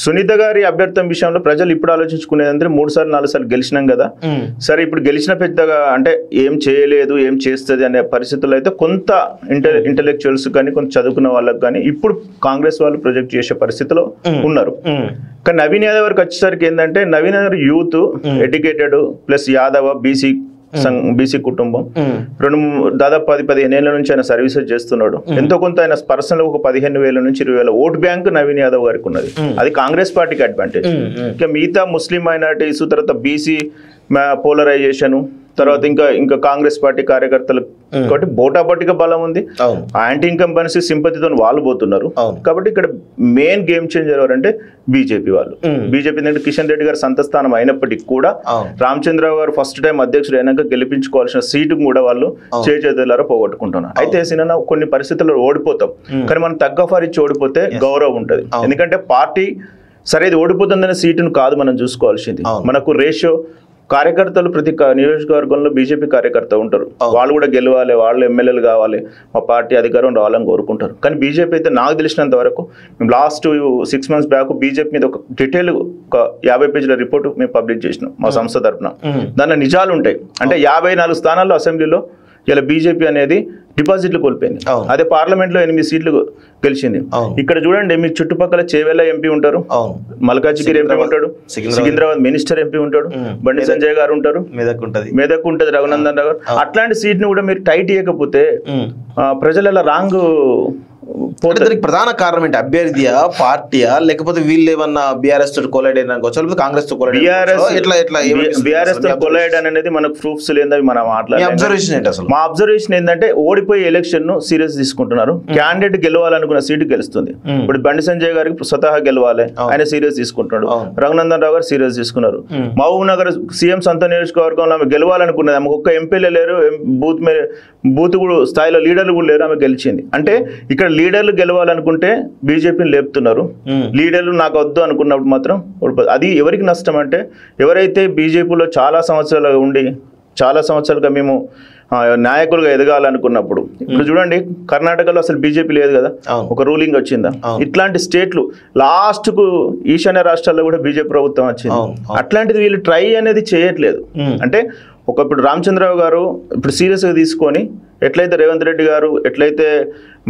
సునీత గారి అభ్యర్థం విషయంలో ప్రజలు ఇప్పుడు ఆలోచించుకునేదంటే 3 సార్లు 4 సార్లు గెలిచినాం కదా, సరే ఇప్పుడు గెలిచిన పెద్దగా అంటే ఏం చేయలేదు, ఏం చేస్తుంది అనే పరిస్థితుల్లో అయితే కొంత ఇంటెలెక్చువల్స్ కానీ కొంత చదువుకున్న వాళ్ళకి కానీ ఇప్పుడు కాంగ్రెస్ వాళ్ళు ప్రొజెక్ట్ చేసే పరిస్థితిలో ఉన్నారు. కానీ నవీన్ యాదవ్ గారికి వచ్చేసరికి ఏంటంటే Naveen Yadav youth, educated, plus Yadava BC కుటుంబం, దాదాపు 10-15 ఏళ్ల నుంచి ఆయన సర్వీసెస్ చేస్తున్నాడు. ఎంతో కొంత ఆయన పర్సనల్ ఒక 15,000 నుంచి 20,000 ఓట్ బ్యాంక్ నవీన్ యాదవ్ గారికి ఉన్నది. అది కాంగ్రెస్ పార్టీకి అడ్వాంటేజ్. ఇంకా మిగతా ముస్లిం మైనారిటీస్, తర్వాత బీసీ పోలరైజేషన్, తర్వాత ఇంకా కాంగ్రెస్ పార్టీ కార్యకర్తలు కాబట్టి బోటాబోటిగా బలం ఉంది. యాంటీ ఇన్కంబెన్సీ సింపతితో వాళ్ళు పోతున్నారు. కాబట్టి ఇక్కడ మెయిన్ గేమ్ చేంజర్ ఎవరంటే బీజేపీ వాళ్ళు. బీజేపీ ఏంటంటే కిషన్ రెడ్డి గారు సంత స్థానం అయినప్పటికీ కూడా రామచంద్రరావు గారు ఫస్ట్ టైం అధ్యక్షుడు అయినాక గెలిపించుకోవాల్సిన సీటు కూడా వాళ్ళు చేతులారా పోగొట్టుకుంటున్నారు. అయితే సినిమా కొన్ని పరిస్థితుల్లో ఓడిపోతాం, కానీ మనం తగ్గ ఫారిచ్చి ఓడిపోతే గౌరవం ఉంటుంది. ఎందుకంటే పార్టీ సరే ఇది ఓడిపోతుందనే సీటును కాదు మనం చూసుకోవాల్సింది. మనకు రేషియో కార్యకర్తలు ప్రతి నియోజకవర్గంలో బీజేపీ కార్యకర్త ఉంటారు, వాళ్ళు కూడా గెలవాలి, వాళ్ళు ఎమ్మెల్యేలు కావాలి, మా పార్టీ అధికారం రావాలని కోరుకుంటారు. కానీ బీజేపీ అయితే నాకు తెలిసినంత వరకు మేము లాస్ట్ 6 months బ్యాక్ బీజేపీ మీద ఒక డీటెయిల్ ఒక 50 పేజీల రిపోర్ట్ మేము పబ్లిష్ చేసినాం మా సంస్థ తరఫున. దానిలో నిజాలు ఉంటాయి. అంటే 54 స్థానాల్లో అసెంబ్లీలో ఇలా బీజేపీ అనేది డిపాజిట్లు కోల్పోయింది. అదే పార్లమెంట్ లో 8 సీట్లు గెలిచింది. ఇక్కడ చూడండి, మీ చుట్టుపక్కల చేవెళ్ళ ఎంపీ ఉంటారు, మల్కాజిగిరి ఎంపీ ఉంటాడు, సికింద్రాబాద్ మినిస్టర్ ఎంపీ ఉంటాడు, బండి సంజయ్ గారు ఉంటారు, మెదక్ ఉంటది రఘునందన్ రావు గారు. అట్లాంటి సీట్ ని కూడా మీరు టైట్ చేయకపోతే ప్రజలు అలా రాంగ్ దానికి ప్రధాన కారణం ఏంటి? అభ్యర్థియా, పార్టీయా, లేకపోతే వీళ్ళు ఏమన్నా బీఆర్ఎస్ తో కొలైడ్ అయినా కాంగ్రెస్ తో బీఆర్ఎస్ తో కొలైడ్ అనేది మనకు ప్రూఫ్స్ లేదని మనం మాట్లాడాలి. మా అబ్జర్వేషన్ ఏంటంటే ఓడిపోయే ఎలక్షన్ ను సీరియస్ తీసుకుంటున్నారు. క్యాండిడేట్ గెలవాలనుకున్న సీటు గెలుస్తుంది. ఇప్పుడు బండి సంజయ్ గారికి స్వతహా గెలవాలి, ఆయన సీరియస్ తీసుకుంటున్నాడు. రఘునందన్ రావు గారు సీరియస్ తీసుకున్నారు. మహబూబ్ నగర్ సీఎం సొంత నియోజకవర్గంలో ఆమె గెలవాలనుకున్నది. ఆమెకు ఒక్క ఎంపీలే లేరు, బూత్ కూడా స్థాయిలో లీడర్లు కూడా లేరు, ఆమె గెలిచింది. అంటే ఇక్కడ లీడర్లు గెలవాలనుకుంటే బీజేపీని లేపుతున్నారు, లీడర్లు నాకు వద్దు అనుకున్నప్పుడు మాత్రం అది ఎవరికి నష్టం అంటే ఎవరైతే బీజేపీలో చాలా సంవత్సరాలుగా ఉండి చాలా సంవత్సరాలుగా మేము నాయకులుగా ఎదగాలనుకున్నప్పుడు, ఇప్పుడు చూడండి కర్ణాటకలో అసలు బీజేపీ లేదు కదా, ఒక రూలింగ్ వచ్చిందా? ఇట్లాంటి స్టేట్లు లాస్ట్ కు ఈశాన్య రాష్ట్రాల్లో కూడా బీజేపీ ప్రభుత్వం వచ్చింది. అట్లాంటిది వీళ్ళు ట్రై అనేది చేయట్లేదు. అంటే ఇప్పుడు రామచంద్రరావు గారు ఇప్పుడు సీరియస్గా తీసుకొని ఎట్లయితే రేవంత్ రెడ్డి గారు ఎట్లయితే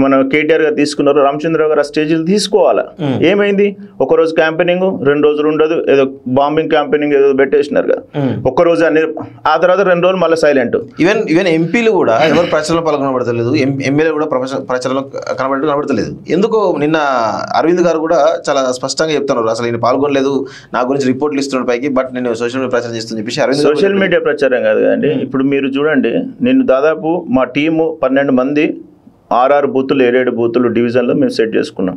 మన కేటీఆర్ గారు తీసుకున్నారో రామచంద్రరావు గారు ఆ స్టేజ్లు తీసుకోవాలా. ఏమైంది, ఒకరోజు క్యాంపెయినింగ్, 2 రోజులు ఉండదు, ఏదో బాంబింగ్ క్యాంపెయినింగ్ ఏదో పెట్టేసినారు కదా, ఒక్కరోజు అన్ని, ఆ తర్వాత 2 రోజులు మళ్ళీ సైలెంట్. ఈవెన్ ఎంపీలు కూడా ఎవరు ప్రచారంలో పాల్గొనబడతలేదు, ఎమ్మెల్యే కూడా ప్రచారంలో కనబడతలేదు. ఎందుకో నిన్న అరవింద్ గారు కూడా చాలా స్పష్టంగా చెప్తున్నారు, అసలు నేను పాల్గొనలేదు, నా గురించి రిపోర్ట్లు ఇస్తున్నాడు పైకి, బట్ నేను సోషల్ మీడియా ప్రచారం చేస్తాను చెప్పేసి అరవింద్. సోషల్ మీడియా ప్రచారం కాదు కదండి. ఇప్పుడు మీరు చూడండి, నేను దాదాపు మా టీము 12 మంది 6 బూతులు 7 బూతులు డివిజన్లో మేము సెట్ చేసుకున్నాం.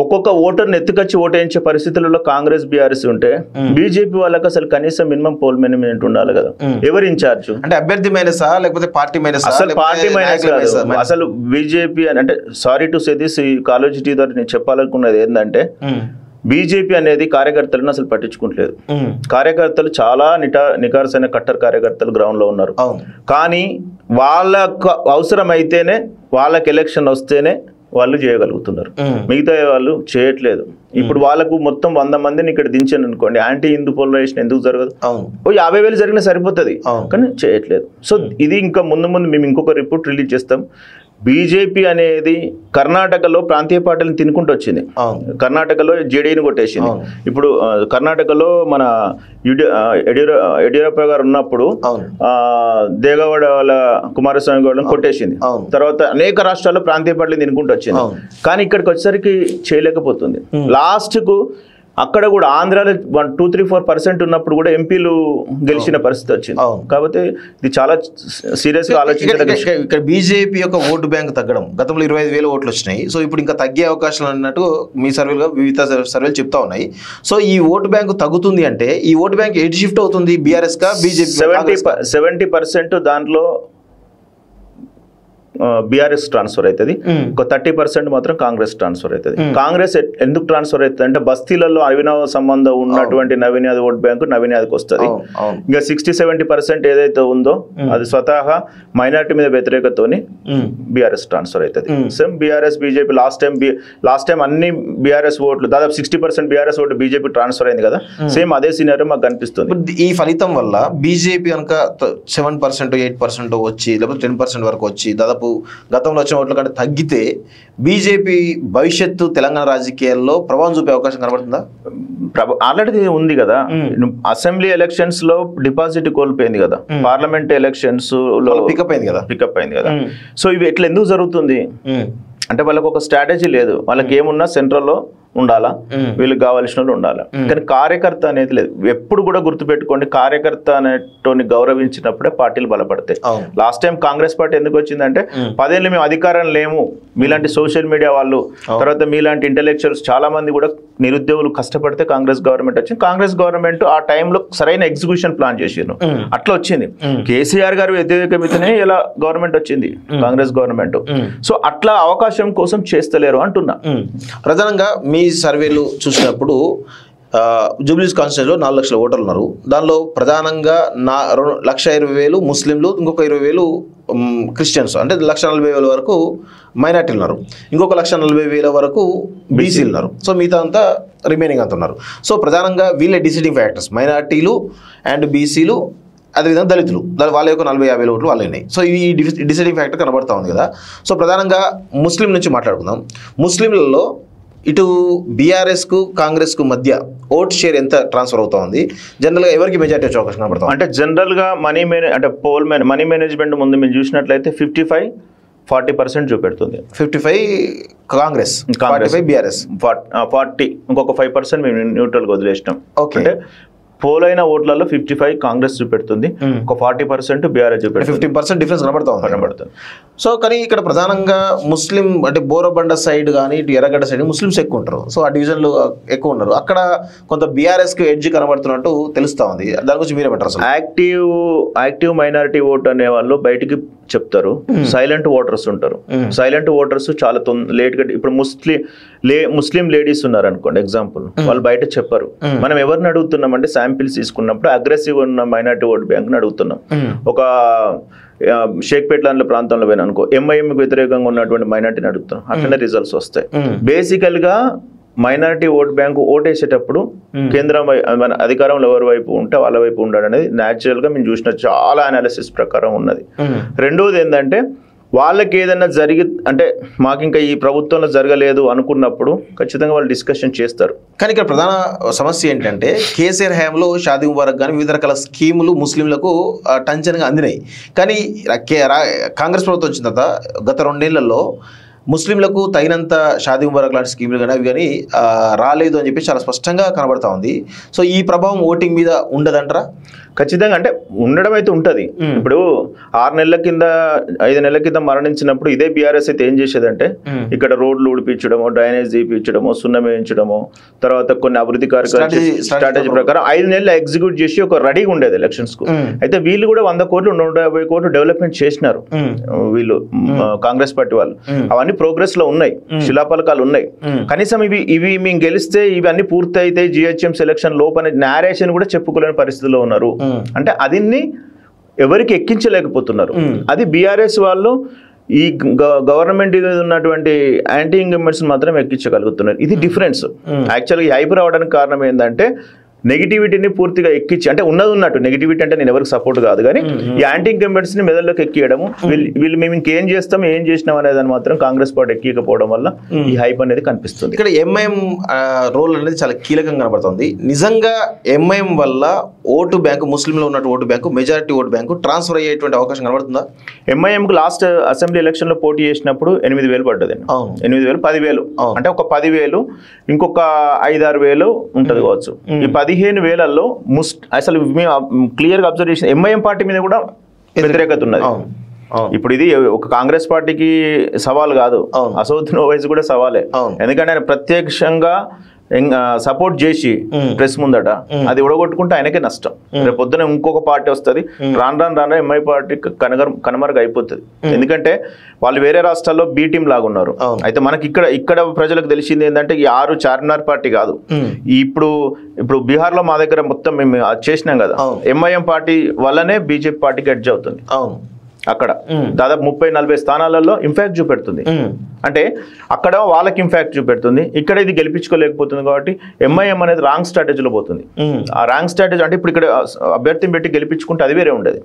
ఒక్కొక్క ఓటర్ని ఎత్తుకొచ్చి ఓటేయించే పరిస్థితులలో కాంగ్రెస్ బీఆర్ఎస్ ఉంటే బీజేపీ వాళ్ళకి అసలు కనీసం మినిమం పోల్ మేనేజ్మెంట్ ఉండాలి కదా. ఎవరు ఇన్ఛార్జ్ అంటే అభ్యర్థి మైనసా లేకపోతే పార్టీ మైనస్? అసలు పార్టీ మైనస్ కాదు, అసలు బీజేపీ అంటే సారీ టు సే దిస్, ఈ కాలేజ్ టీ ద్వారా నేను చెప్పాలనుకున్నది ఏంటంటే బీజేపీ అనేది కార్యకర్తలను అసలు పట్టించుకుంటలేదు. కార్యకర్తలు చాలా నికార్సైన కట్టర్ కార్యకర్తలు గ్రౌండ్ లో ఉన్నారు. కానీ వాళ్ళకు అవసరం అయితేనే, వాళ్ళకి ఎలక్షన్ వస్తేనే వాళ్ళు చేయగలుగుతున్నారు, మిగతా వాళ్ళు చేయట్లేదు. ఇప్పుడు వాళ్ళకు మొత్తం 100 మందిని ఇక్కడ దించాను అనుకోండి, యాంటీ హిందూ పోలరైజేషన్ ఎందుకు జరగదు? 50,000 జరిగినా సరిపోతుంది, కానీ చేయట్లేదు. సో ఇది ఇంకా ముందు మేము ఇంకొక రిపోర్ట్ రిలీజ్ చేస్తాం. బీజేపీ అనేది కర్ణాటకలో ప్రాంతీయ పార్టీలను తినుకుంటూ వచ్చింది. కర్ణాటకలో జేడీని కొట్టేసింది. ఇప్పుడు కర్ణాటకలో మన యడియూరప్ప గారు ఉన్నప్పుడు దేగవాడ వాళ్ళ కుమారస్వామి గౌడ్లను కొట్టేసింది. తర్వాత అనేక రాష్ట్రాల్లో ప్రాంతీయ పార్టీలు తినుకుంటూ వచ్చింది. కానీ ఇక్కడికి వచ్చేసరికి చేయలేకపోతుంది. లాస్ట్ కు అక్కడ కూడా ఆంధ్రాలో 2-3-4% ఉన్నప్పుడు కూడా ఎంపీలు గెలిచిన పరిస్థితి వచ్చింది. కాబట్టి ఇది చాలా సీరియస్ గా ఆలోచించాలి. ఇక్కడ బీజేపీ యొక్క ఓటు బ్యాంక్ తగ్గడం, గతంలో 25,000 ఓట్లు వచ్చినాయి. సో ఇప్పుడు ఇంకా తగ్గే అవకాశాలు అన్నట్టు మీ సర్వేలుగా వివిధ సర్వేలు చెప్తా ఉన్నాయి. సో ఈ ఓటు బ్యాంకు తగ్గుతుంది అంటే ఈ ఓటు బ్యాంక్ ఎటు షిఫ్ట్ అవుతుంది, బీఆర్ఎస్ కా బీజేపీ? 70% దాంట్లో బీఆర్ఎస్ ట్రాన్స్ఫర్ అవుతుంది, ఒక 30% మాత్రం కాంగ్రెస్ ట్రాన్స్ఫర్ అవుతుంది. కాంగ్రెస్ ఎందుకు ట్రాన్స్ఫర్ అవుతుంది అంటే బస్తీలలో అవినవ సంబంధం ఉన్నటువంటి నవీన్యాది ఓట్ బ్యాంకు నవీన్యాదికి వస్తుంది. ఇంకా 60-70% ఏదైతే ఉందో అది స్వతహా మైనారిటీ మీద వ్యతిరేకతోని బీఆర్ఎస్ ట్రాన్స్ఫర్ అవుతుంది. Same BRS BJP last time అన్ని బీఆర్ఎస్ ఓట్లు దాదాపు 60% బీఆర్ఎస్ ఓట్లు బీజేపీ ట్రాన్స్ఫర్ అయింది కదా, సేమ్ అదే సినారియో మాకు కనిపిస్తుంది. ఈ ఫలితం వల్ల బీజేపీ కనుక 7%, 8% వచ్చి లేకపోతే 10% వరకు వచ్చి దాదాపు గతంలో వచ్చిన ఓట్ల కంటే తగ్గితే బీజేపీ భవిష్యత్తు తెలంగాణ రాజకీయాల్లో ప్రభావం చూపే అవకాశం కనబడుతుందా? ఆల్రెడీ ఉంది కదా, అసెంబ్లీ ఎలక్షన్స్ లో డిపాజిట్ కోల్పోయింది కదా, పార్లమెంట్ ఎలక్షన్స్ లో పికప్ అయింది కదా. సో ఇవి ఎట్లా ఎందుకు జరుగుతుంది అంటే వాళ్ళకు ఒక స్ట్రాటజీ లేదు. వాళ్ళకి ఏమున్నా సెంట్రల్లో ఉండాలా, వీళ్ళకి కావాల్సిన వాళ్ళు ఉండాలా, కానీ కార్యకర్త అనేది లేదు. ఎప్పుడు కూడా గుర్తుపెట్టుకోండి, కార్యకర్త అనేటోని గౌరవించినప్పుడే పార్టీలు బలపడతాయి. లాస్ట్ టైం కాంగ్రెస్ పార్టీ ఎందుకు వచ్చిందంటే 10 ఏళ్ళు మేము అధికారం లేము, మీలాంటి సోషల్ మీడియా వాళ్ళు తర్వాత మీలాంటి ఇంటెలెక్చువల్స్ చాలా మంది కూడా నిరుద్యోగులు కష్టపడితే కాంగ్రెస్ గవర్నమెంట్ వచ్చింది. కాంగ్రెస్ గవర్నమెంట్ ఆ టైంలో సరైన ఎగ్జిక్యూషన్ ప్లాన్ చేసారు, అట్లా వచ్చింది. కేసీఆర్ గారు వ్యతిరేకమైతేనే ఇలా గవర్నమెంట్ వచ్చింది కాంగ్రెస్ గవర్నమెంట్. సో అట్లా అవకాశం కోసం చేస్తలేరు అంటున్నా. ప్రధానంగా మీ సర్వేలు చూసినప్పుడు జూబ్లీస్ కాన్స్టిట్యూన్సీలో 4 లక్షల ఓటర్లు ఉన్నారు. దానిలో ప్రధానంగా 1,20,000 ముస్లింలు, ఇంకొక 20,000 క్రిస్టియన్స్, అంటే 1,40,000 వరకు మైనార్టీలు ఉన్నారు, ఇంకొక 1,40,000 వరకు బీసీలు ఉన్నారు. సో మిగతా అంతా రిమైనింగ్ అంత ఉన్నారు. సో ప్రధానంగా వీళ్ళే డిసైడింగ్ ఫ్యాక్టర్స్, మైనార్టీలు అండ్ బీసీలు, అదేవిధంగా దళితులు, వాళ్ళ యొక్క 40-50 ఓట్లు వాళ్ళు ఉన్నాయి. సో ఈ డిసైడింగ్ ఫ్యాక్టర్ కనబడతా ఉంది కదా. సో ప్రధానంగా ముస్లిం నుంచి మాట్లాడుకుందాం. ముస్లింలలో ఇటు బీఆర్ఎస్కు కాంగ్రెస్కు మధ్య ఓట్ షేర్ ఎంత ట్రాన్స్ఫర్ అవుతా ఉంది? జనరల్గా ఎవరికి మెజార్టీ వచ్చే అవకాశం కనబడతాం? అంటే జనరల్గా మనీ మేనేజ్మెంట్ ముందు మీరు చూసినట్లయితే 55-40% చూపెడుతుంది. 55 కాంగ్రెస్, 45 బీఆర్ఎస్, 40 ఇంకొక 5% మేము న్యూట్రల్గా వదిలేసినాం. ఓకే, అంటే పోలైన ఓట్లలో 55 కాంగ్రెస్ చూపెడుతుంది, ఒక 40% బీఆర్ఎస్ చూపెడుతుంది. 15% డిఫరెన్స్ కనబడుతుంది. సో కానీ ఇక్కడ ప్రధానంగా ముస్లిం అంటే బోరబండ సైడ్ కానీ ఇటు ఎర్రగడ్డ సైడ్ ముస్లిమ్స్ ఎక్కువ ఉంటారు. సో ఆ డివిజన్లు ఎక్కువ ఉన్నారు. అక్కడ కొంత బీఆర్ఎస్కి ఎడ్జ్ కనబడుతున్నట్టు తెలుస్తూ ఉంది. దాని గురించి మీరేమంటారు? అసలు యాక్టివ్ మైనారిటీ ఓట్ అనే వాళ్ళు బయటికి చెప్తారు, సైలెంట్ ఓటర్స్ ఉంటారు. సైలెంట్ ఓటర్స్ చాలా లేట్గా, ఇప్పుడు ముస్లిం లేడీస్ ఉన్నారు అనుకోండి ఎగ్జాంపుల్, వాళ్ళు బయట చెప్పరు. మనం ఎవరిని అడుగుతున్నాం అంటే శాంపిల్స్ తీసుకున్నప్పుడు అగ్రెసివ్ ఉన్న మైనారిటీ ఓట్ బ్యాంక్ని అడుగుతున్నాం. ఒక షేక్పేట్ లాంటి ప్రాంతంలో పోయినా అనుకో, ఎంఐఎంకి వ్యతిరేకంగా ఉన్నటువంటి మైనారిటీని అడుగుతున్నాం, అట్లనే రిజల్ట్స్ వస్తాయి. బేసికల్ గా మైనారిటీ ఓట్ బ్యాంకు ఓటేసేటప్పుడు కేంద్రం మన అధికారంలో ఎవరి వైపు ఉంటే వాళ్ళ వైపు ఉండాలి అనేది న్యాచురల్ గా మేము చూసిన చాలా అనాలిసిస్ ప్రకారం ఉన్నది. రెండోది ఏంటంటే వాళ్ళకి ఏదైనా అంటే మాకు ఇంకా ఈ ప్రభుత్వంలో జరగలేదు అనుకున్నప్పుడు ఖచ్చితంగా వాళ్ళు డిస్కషన్ చేస్తారు. కానీ ఇక్కడ ప్రధాన సమస్య ఏంటంటే కేసీఆర్ హయాంలో షాదీ ముబారక్ కానీ వివిధ రకాల స్కీములు ముస్లింలకు టంచన్గా అందినాయి. కానీ కాంగ్రెస్ ప్రభుత్వం వచ్చిన తర్వాత గత 2 ఏళ్లలో ముస్లింలకు తగినంత షాదీ ముబారక్ లాంటి స్కీములు కానీ అవి కానీ రాలేదు అని చెప్పి చాలా స్పష్టంగా కనబడతా ఉంది. సో ఈ ప్రభావం ఓటింగ్ మీద ఉండదంటారా? ఖచ్చితంగా అంటే ఉండడం అయితే ఉంటుంది. ఇప్పుడు 6 నెలల కింద 5 నెలల కింద మరణించినప్పుడు ఇదే బీఆర్ఎస్ అయితే ఏం చేసేదంటే ఇక్కడ రోడ్లు ఉడిపించడమో, డ్రైనేజ్ తీపించడమో, సున్నం వేయించడమో, తర్వాత కొన్ని అభివృద్ధి కార్యక్రమాలు స్ట్రాటజీ ప్రకారం 5 నెలలు ఎగ్జిక్యూట్ చేసి ఒక రెడీగా ఉండేది ఎలక్షన్స్ కు. అయితే వీళ్ళు కూడా 100 కోట్లు 150 కోట్లు డెవలప్మెంట్ చేసినారు వీళ్ళు కాంగ్రెస్ పార్టీ వాళ్ళు. అవన్నీ ప్రోగ్రెస్ లో ఉన్నాయి, శిలాఫలకాలు ఉన్నాయి. కనీసం ఇవి మేము గెలిస్తే ఇవన్నీ పూర్తి అయితే జిహెచ్ఎం సెలక్షన్ లోపల నేరేషన్ కూడా చెప్పుకోలేని పరిస్థితిలో ఉన్నారు. అంటే అదిన్ని ఎవరికి ఎక్కించలేకపోతున్నారు. అది బీఆర్ఎస్ వాళ్ళు ఈ గవర్నమెంట్ ఉన్నటువంటి యాంటీ ఇంకంబెంట్స్ మాత్రం ఎక్కించగలుగుతున్నారు. ఇది డిఫరెన్స్. యాక్చువల్గా ఈ హైప్ రావడానికి కారణం ఏంటంటే నెగిటివిటీని పూర్తిగా ఎక్కించి, అంటే ఉన్నట్టు నెగిటివిటీ అంటే నేను ఎవరికి సపోర్ట్ కాదు కానీ ఈ యాంటీ ఇంకంబెంట్స్ ని మెదడులోకి ఎక్కియడము, వీళ్ళు మేము ఇంకేం చేస్తాం ఏం చేసినాం అనేదాన్ని మాత్రం కాంగ్రెస్ పార్టీ ఎక్కియకపోవడం వల్ల ఈ హైప్ అనేది కనిపిస్తుంది. ఇక్కడ ఎంఐఎం రోల్ అనేది చాలా కీలకంగా కనబడుతుంది. నిజంగా ఎంఐఎం వల్ల ఓటు బ్యాంకు, ముస్లింలో ఉన్నట్టు vote bank, majority vote bank transfer అయ్యేటువంటి అవకాశం కనబడుతుందా? ఎంఐఎంకు లాస్ట్ అసెంబ్లీ ఎలక్షన్లో పోటీ చేసినప్పుడు 8,000 పడ్డది. 8,000, 10,000 అంటే ఒక 10,000 ఇంకొక 5-6,000 ఉంటుంది కావచ్చు. ఈ 15,000ల్లో అసలు మేము క్లియర్గా అబ్జర్వ్ చేసిన ఎంఐఎం పార్టీ మీద కూడా వ్యతిరేకత ఉన్నది. ఇప్పుడు ఇది ఒక కాంగ్రెస్ పార్టీకి సవాల్ కాదు, అసదుద్దీన్ ఓవైసీ కూడా సవాలే. ఎందుకంటే ఆయన ప్రత్యక్షంగా సపోర్ట్ చేసి ప్రెస్ ముందట అది ఉడగొట్టుకుంటే ఆయనకే నష్టం. రేపు పొద్దున ఇంకొక పార్టీ వస్తుంది, రాను ఎంఐ పార్టీ కనుమరుగు అయిపోతుంది. ఎందుకంటే వాళ్ళు వేరే రాష్ట్రాల్లో బి టీం లాగా ఉన్నారు. అయితే మనకి ఇక్కడ ప్రజలకు తెలిసింది ఏంటంటే ఈ 6 చార్మినార్ పార్టీ కాదు. ఇప్పుడు బీహార్ లో మా దగ్గర మొత్తం మేము చేసినాం కదా, ఎంఐఎం పార్టీ వల్లనే బీజేపీ పార్టీకి ఎడ్జ్ అవుతుంది. అక్కడ దాదాపు 30-40 స్థానాలలో ఇంపాక్ట్ చూపెడుతుంది. అంటే అక్కడ వాళ్ళకి ఇంపాక్ట్ చూపెడుతుంది, ఇక్కడ ఇది గెలిపించుకోలేకపోతుంది. కాబట్టి ఎంఐఎం అనేది రాంగ్ స్ట్రాటజీలో పోతుంది. ఆ రాంగ్ స్ట్రాటజీ అంటే ఇప్పుడు ఇక్కడ అభ్యర్థిని పెట్టి గెలిపించుకుంటే అది వేరే ఉండదు.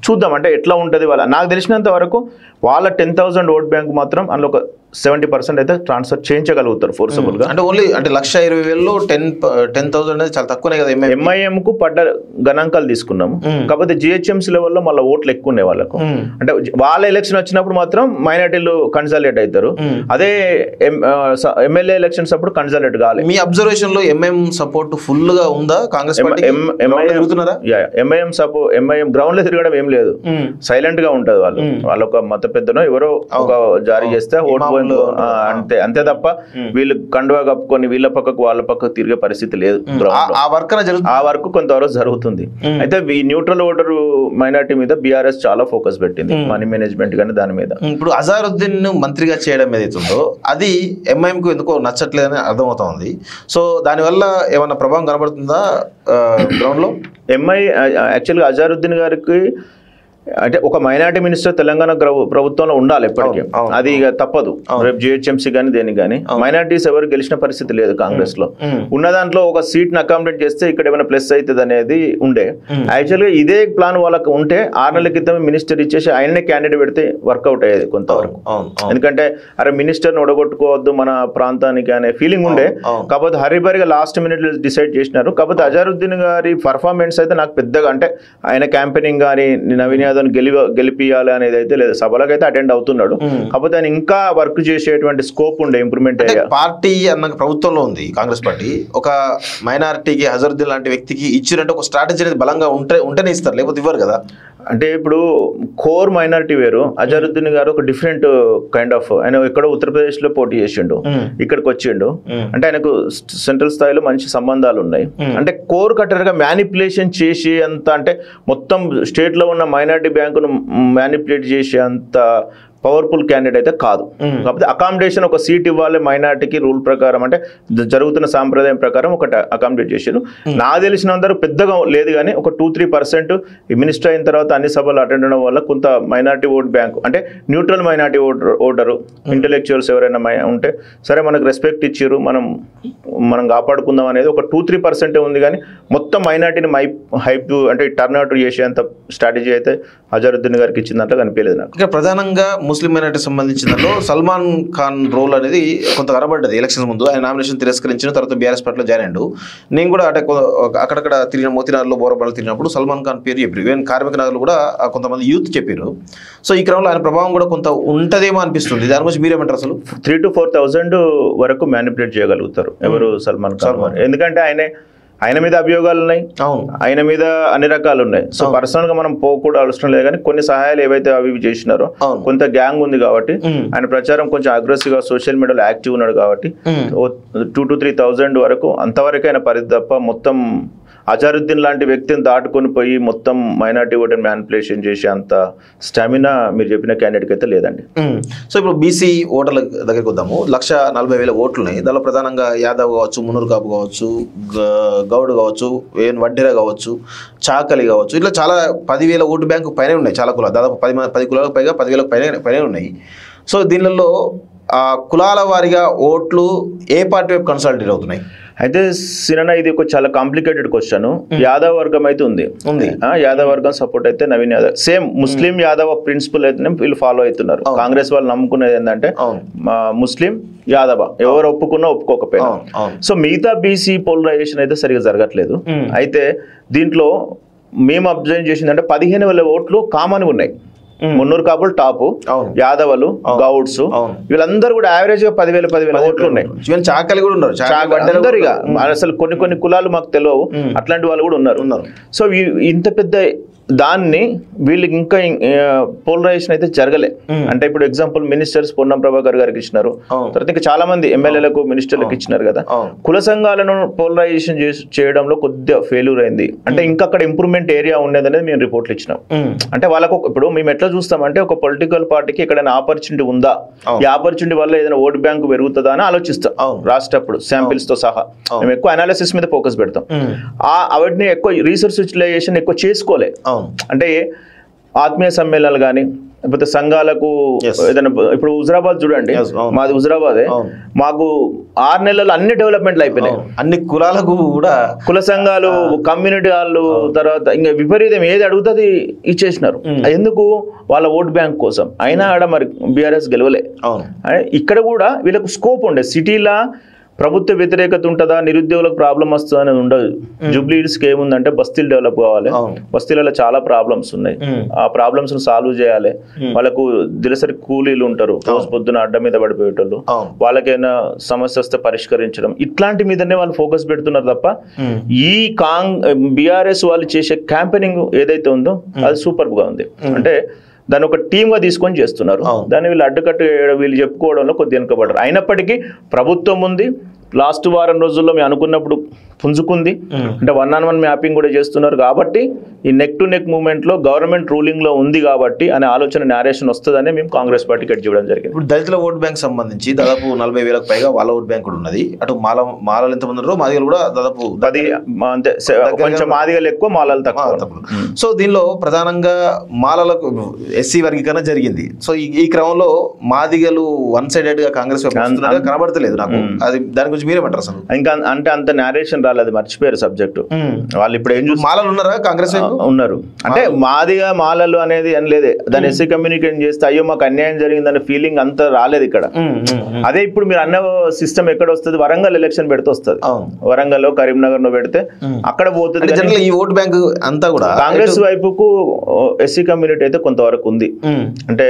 చూద్దాం అంటే ఎట్లా ఉంటుంది. నాకు తెలిసినంత వరకు వాళ్ళ 10,000 ఓట్ బ్యాంక్ మాత్రం అందులో ఒక 70% అయితే ట్రాన్స్ఫర్ చేయించగలుగుతారు ఫోర్సబుల్ గా. అంటే ఓన్లీ అంటే 1,20,000లో 10,000 అనేది చాలా తక్కువనే కదా. ఎంఐఎం కు పడ్డ గణాంకాలు తీసుకున్నాము. కాకపోతే జిహెచ్ఎంసీ లెవెల్లో మళ్ళీ ఓట్లు ఎక్కువ ఉన్నాయి వాళ్ళకు. అంటే వాళ్ళ ఎలక్షన్ వచ్చినప్పుడు మాత్రం మైనార్టీలు కన్సాలిడేట్ అవుతారు. అదే ఎమ్మెల్యే ఎలక్షన్స్ అప్పుడు కన్సాలిడేట్ కాలేదు. మీ అబ్జర్వేషన్ లో ఎంఐఎం సపోర్ట్ ఫుల్ గా ఉందా కాంగ్రెస్ పార్టీ? ఎంఐఎం గ్రౌండ్ లో తిరగడం ఏం లేదు, సైలెంట్ గా ఉంటది. వాళ్ళ ఒక మత పెద్దనో ఎవరో ఒక జారీ చేస్తే ఓటు అంతే తప్ప వీళ్ళు కండువా కప్పుకొని వీళ్ళ పక్కకు వాళ్ళ పక్కకు తిరిగే పరిస్థితి లేదు. ఆ వర్క్ కొంతవరకు జరుగుతుంది. అయితే ఈ న్యూట్రల్ ఓటర్ మైనార్టీ మీద బీఆర్ఎస్ చాలా ఫోకస్ పెట్టింది, మనీ మేనేజ్మెంట్ కానీ దాని మీద. ఇప్పుడు అజారుద్దీన్ మంత్రిగా చేయడం ఏదైతుందో అది ఎంఐఎం కు ఎందుకో నచ్చట్లేదని అర్థమవుతోంది. సో దానివల్ల ఏమన్నా ప్రభావం కనబడుతుందా గ్రౌండ్ లో? యాక్చువల్గా అజారుద్దీన్ గారికి అంటే ఒక మైనార్టీ మినిస్టర్ తెలంగాణ ప్రభుత్వంలో ఉండాలి ఎప్పటికీ, అది ఇక తప్పదు. రేపు జిహెచ్ఎంసీ కానీ దేనికి కానీ మైనార్టీస్ ఎవరు గెలిచిన పరిస్థితి లేదు కాంగ్రెస్ లో. ఉన్న దాంట్లో ఒక సీట్ ని అకామిడేట్ చేస్తే ఇక్కడ ఏమైనా ప్లస్ అవుతుంది అనేది ఉండే. యాక్చువల్గా ఇదే ప్లాన్ వాళ్ళకు ఉంటే 6 నెలల క్రితం మినిస్టర్ ఇచ్చేసి ఆయన్నే క్యాండిడేట్ పెడితే వర్కౌట్ అయ్యేది కొంతవరకు. ఎందుకంటే అరే మినిస్టర్ని ఒడగొట్టుకోవద్దు మన ప్రాంతానికి అనే ఫీలింగ్ ఉండే. కాకపోతే హరిబరిగా లాస్ట్ మినిట్ డిసైడ్ చేసినారు. కాకపోతే అజారుద్దీన్ గారి పర్ఫార్మెన్స్ అయితే నాకు పెద్దగా అంటే ఆయన క్యాంపెయినింగ్ కానీ నవీన్ యాదవ్ గెలిపియాలి అనేది అయితే లేదు. సభలకు అయితే అటెండ్ అవుతున్నాడు. కాకపోతే ఆయన ఇంకా వర్క్ చేసేటువంటి స్కోప్ ఉండే, ఇంప్రూవ్మెంట్ అయ్యా. పార్టీ అన్న ప్రభుత్వంలో ఉంది కాంగ్రెస్ పార్టీ. ఒక మైనారిటీకి అజరుద్దీన్ లాంటి వ్యక్తికి ఇచ్చినట్టు ఒక స్ట్రాటజీ అనేది బలంగా ఉంటేనే ఇస్తారు, లేకపోతే ఇవ్వరు కదా. అంటే ఇప్పుడు కోర్ మైనారిటీ వేరు, అజరుద్దీన్ గారు ఒక డిఫరెంట్ కైండ్ ఆఫ్, ఆయన ఎక్కడో ఉత్తరప్రదేశ్ లో పోటీ చేసిండు, ఇక్కడికి వచ్చిండు. అంటే ఆయనకు సెంట్రల్ స్థాయిలో మంచి సంబంధాలు ఉన్నాయి. అంటే కోర్ కట్టర్ గా మ్యానిపులేషన్ చేసి అంత, అంటే మొత్తం స్టేట్ లో ఉన్న మైనారిటీ బ్యాంకును మ్యానిపులేట్ చేసే అంత పవర్ఫుల్ క్యాండిడేట్ అయితే కాదు. కాకపోతే అకామిడేషన్ ఒక సీట్ ఇవ్వాలి మైనార్టీకి రూల్ ప్రకారం, అంటే జరుగుతున్న సాంప్రదాయం ప్రకారం ఒకటి అకామిడేట్ చేశారు. నాకు తెలిసినందరూ పెద్దగా లేదు కానీ ఒక 2-3% మినిస్టర్ అయిన తర్వాత అన్ని సభలు అటెండ్ అవడం వల్ల కొంత మైనార్టీ ఓట్ బ్యాంక్, అంటే న్యూట్రల్ మైనార్టీ ఓటరు ఇంటెలెక్చువల్స్ ఎవరైనా ఉంటే సరే మనకు రెస్పెక్ట్ ఇచ్చారు, మనం కాపాడుకుందాం అనేది ఒక 2-3% ఉంది. కానీ మొత్తం మైనార్టీని హైప్ అంటే టర్న్అవుట్ చేసేంత స్ట్రాటజీ అయితే అజరుద్దీన్ గారికి ఇచ్చిందంటే కనిపించలేదు నాకు. ఇక్కడ ప్రధానంగా ముస్లిం మైనారిటీ సంబంధించిన దానిలో సల్మాన్ ఖాన్ రోల్ అనేది కొంత కనబడ్డది ఎలక్షన్ ముందు. ఆయన నామినేషన్ తిరస్కరించిన తర్వాత బీఆర్ఎస్ పార్టీలో జాయిన్ అయ్యాడు. నేను కూడా అంటే అక్కడక్కడ తిరిగిన మోతినార్లో బోరబాలు తిరిగినప్పుడు సల్మాన్ ఖాన్ పేరు చెప్పారు. ఈవెన్ కార్మిక నగర్లు కూడా కొంతమంది యూత్ చెప్పారు. సో ఈ క్రమంలో ఆయన ప్రభావం కూడా కొంత ఉంటదేమో అనిపిస్తుంది. దాని గురించి మీరేమంటారు? అసలు 3,000 to 4,000 వరకు మ్యానిపులేట్ చేయగలుగుతారు ఎవరు? సల్మాన్ ఖాన్. ఎందుకంటే ఆయన మీద అభియోగాలు ఉన్నాయి, ఆయన మీద అన్ని రకాలు ఉన్నాయి. సో పర్సనల్ గా మనం పోకూడదు అవసరం లేదు. కానీ కొన్ని సహాయాలు ఏవైతే అవి చేసినారో కొంత గ్యాంగ్ ఉంది కాబట్టి ఆయన ప్రచారం కొంచెం అగ్రెసివ్ గా సోషల్ మీడియాలో యాక్టివ్ ఉన్నాడు కాబట్టి 2,000 to 3,000 వరకు అంతవరకు ఆయన పరిధి తప్ప మొత్తం అజరుద్దీన్ లాంటి వ్యక్తిని దాటుకొని పోయి మొత్తం మైనార్టీ ఓటర్ మ్యానిపులేషన్ చేసే అంత స్టామినా మీరు చెప్పిన క్యాండిడేట్కి అయితే లేదండి. సో ఇప్పుడు బీసీ ఓటర్ల దగ్గరికి వద్దాము. 140,000 ఓట్లు ఉన్నాయి. దానిలో ప్రధానంగా యాదవ్ కావచ్చు, మున్నూరు కాపు కావచ్చు, గౌడ్ కావచ్చు, వడ్డెర కావచ్చు, చాకలి కావచ్చు, ఇట్లా చాలా 10,000 ఓటు బ్యాంకు పైన ఉన్నాయి. చాలా కులాలు, దాదాపు 10 కులాలకు పైగా 10,000 పైన ఉన్నాయి. సో దీనిలో కులాల వారీగా ఓట్లు ఏ పార్టీ వైపు కన్సల్టేట్ అవుతున్నాయి? అయితే సినన్న ఇది ఒక చాలా కాంప్లికేటెడ్ క్వశ్చన్. యాదవ్ వర్గం అయితే ఉంది, యాదవ్ వర్గం సపోర్ట్ అయితే నవీన్ యాదవ్ సేమ్ ముస్లిం యాదవ్ ప్రిన్సిపల్ అయితే వీళ్ళు ఫాలో అవుతున్నారు. కాంగ్రెస్ వాళ్ళు నమ్ముకునేది ఏంటంటే ముస్లిం యాదవ ఎవరు ఒప్పుకున్నా ఒప్పుకోకపోయినా. సో మిగతా బీసీ పోలరైజేషన్ అయితే సరిగా జరగట్లేదు. అయితే దీంట్లో మేము అబ్జర్వ్ చేసిందంటే 15,000 ఓట్లు కామన్ ఉన్నాయి. మున్నూరు కాపులు టాపు, యాదవలు, గౌడ్స్ వీళ్ళందరూ కూడా యావరేజ్ గా 10,000 ఓట్లు ఉన్నాయి. చాకలి కూడా ఉన్నారు, అందరిగా అసలు కొన్ని కులాలు మాకు తెలియవు, అట్లాంటి వాళ్ళు కూడా ఉన్నారు. సో ఇంత పెద్ద దాన్ని వీళ్ళకి ఇంకా పోలరైజేషన్ అయితే జరగలే. అంటే ఇప్పుడు ఎగ్జాంపుల్ మినిస్టర్స్ పొన్నం ప్రభాకర్ గారికి ఇచ్చినారు, తర్వాత ఇంకా చాలా మంది ఎమ్మెల్యేలకు మినిస్టర్లకు ఇచ్చినారు కదా. కుల సంఘాలను పోలరైజేషన్ చేయడంలో కొద్దిగా ఫెయిల్యూర్ అయింది. అంటే ఇంకా అక్కడ ఇంప్రూవ్మెంట్ ఏరియా ఉండేది అనేది మేము రిపోర్ట్లు ఇచ్చినాం. అంటే వాళ్ళకు ఇప్పుడు మేము ఎట్లా చూస్తామంటే ఒక పొలిటికల్ పార్టీకి ఎక్కడైనా ఆపర్చునిటీ ఉందా, ఈ ఆపర్చునిటీ వల్ల ఏదైనా ఓటు బ్యాంకు పెరుగుతుందా అని ఆలోచిస్తాం రాసేటప్పుడు శాంపిల్స్ తో సహా. మేము ఎక్కువ అనాలిసిస్ మీద ఫోకస్ పెడతాం. వాటిని ఎక్కువ రీసెర్చ్ యూటిలైజేషన్ ఎక్కువ చేసుకోలే. అంటే ఆత్మీయ సమ్మేళనాలు కానీ లేకపోతే సంఘాలకు ఏదైనా, ఇప్పుడు హుజరాబాద్ చూడండి, మాది హుజరాబాదే, మాకు 6 నెలల్లో అన్ని డెవలప్మెంట్లు అయిపోయినాయి. అన్ని కులాలకు కూడా కుల సంఘాలు, కమ్యూనిటీ వాళ్ళు, తర్వాత ఇంకా విపరీతం ఏది అడుగుతుంది ఇచ్చేసినారు. ఎందుకు? వాళ్ళ ఓట్ బ్యాంక్ కోసం. అయినా ఆడ మరి బీఆర్ఎస్ గెలవలే. ఇక్కడ కూడా వీళ్ళకు స్కోప్ ఉండే. సిటీలా ప్రభుత్వ వ్యతిరేకత ఉంటుందా, నిరుద్యోగులకు ప్రాబ్లం వస్తుందా అనేది ఉండదు. జూబ్లీ హిల్స్కి ఏముందంటే బస్తీలు డెవలప్ కావాలి, బస్తీలలో చాలా ప్రాబ్లమ్స్ ఉన్నాయి, ఆ ప్రాబ్లమ్స్ ను సాల్వ్ చేయాలి. వాళ్ళకు దినసరి కూలీలు ఉంటారు, రోజు పొద్దున అడ్డ మీద పడిపోయేటోళ్ళు, వాళ్ళకైనా సమస్య వస్తే పరిష్కరించడం, ఇట్లాంటి మీదనే వాళ్ళు ఫోకస్ పెడుతున్నారు తప్ప ఈ బీఆర్ఎస్ వాళ్ళు చేసే క్యాంపెయినింగ్ ఏదైతే ఉందో అది సూపర్ గా ఉంది. అంటే దాన్ని ఒక టీమ్ గా తీసుకొని చేస్తున్నారు. దాన్ని వీళ్ళు అడ్డుకట్టు వీళ్ళు చెప్పుకోవడంలో కొద్ది వెనుకబడ్డారు. అయినప్పటికీ ప్రభుత్వం ఉంది. లాస్ట్ వారం రోజుల్లో మేము అనుకున్నప్పుడు పుంజుకుంది. అంటే 1-on-1 మ్యాపింగ్ కూడా చేస్తున్నారు కాబట్టి ఈ నెక్ టు నెక్ మూవ్మెంట్ లో గవర్నమెంట్ రూలింగ్ లో ఉంది కాబట్టి అనే ఆలోచన నేరేషన్ వస్తుందని మేము కాంగ్రెస్ పార్టీకి అడ్డు చేయడం జరిగింది. ఇప్పుడు దళితుల ఓట్ బ్యాంక్ సంబంధించి దాదాపు 40,000కు పైగా వాళ్ళ ఓట్ బ్యాంక్ కూడా ఉన్నది. అటు మాలలు ఎంతమంది ఉన్నారో మాదిగలు కూడా దాదాపు 10, అంతే, కొంచెం మాదిగలు ఎక్కువ, మాలలు తక్కువ. సో దీనిలో ప్రధానంగా మాలలకు ఎస్సీ వర్గీకరణ జరిగింది. సో ఈ క్రమంలో మాదిగలు వన్ సైడెడ్ గా కాంగ్రెస్ కనబడతలేదు నాకు. అది దాని గురించి మీరేమంటారు అసలు? ఇంకా అంటే అంత నేరేషన్ రాలేదు, మర్చిపోయారు సబ్జెక్టు వాళ్ళు. ఇప్పుడు ఏం చూసి మాలలు ఉన్నారా కాంగ్రెస్ ఉన్నారు అంటే మాదిగా మాలలు అనేది అని లేదే. దాన్ని ఎస్సీ కమ్యూనికేట్ చేస్తే అయ్యో మాకు అన్యాయం జరిగిందనే ఫీలింగ్ అంత రాలేదు ఇక్కడ. అదే ఇప్పుడు మీరు అన్న సిస్టమ్ ఎక్కడ వస్తుంది? వరంగల్ ఎలక్షన్ పెడితే వస్తుంది. వరంగల్ లో, కరీంనగర్ లో పెడితే అక్కడ పోతుంది. ఈ ఓట్ బ్యాంక్ అంతా కూడా కాంగ్రెస్ వైపుకు ఎస్సీ కమ్యూనిటీ అయితే కొంతవరకు ఉంది. అంటే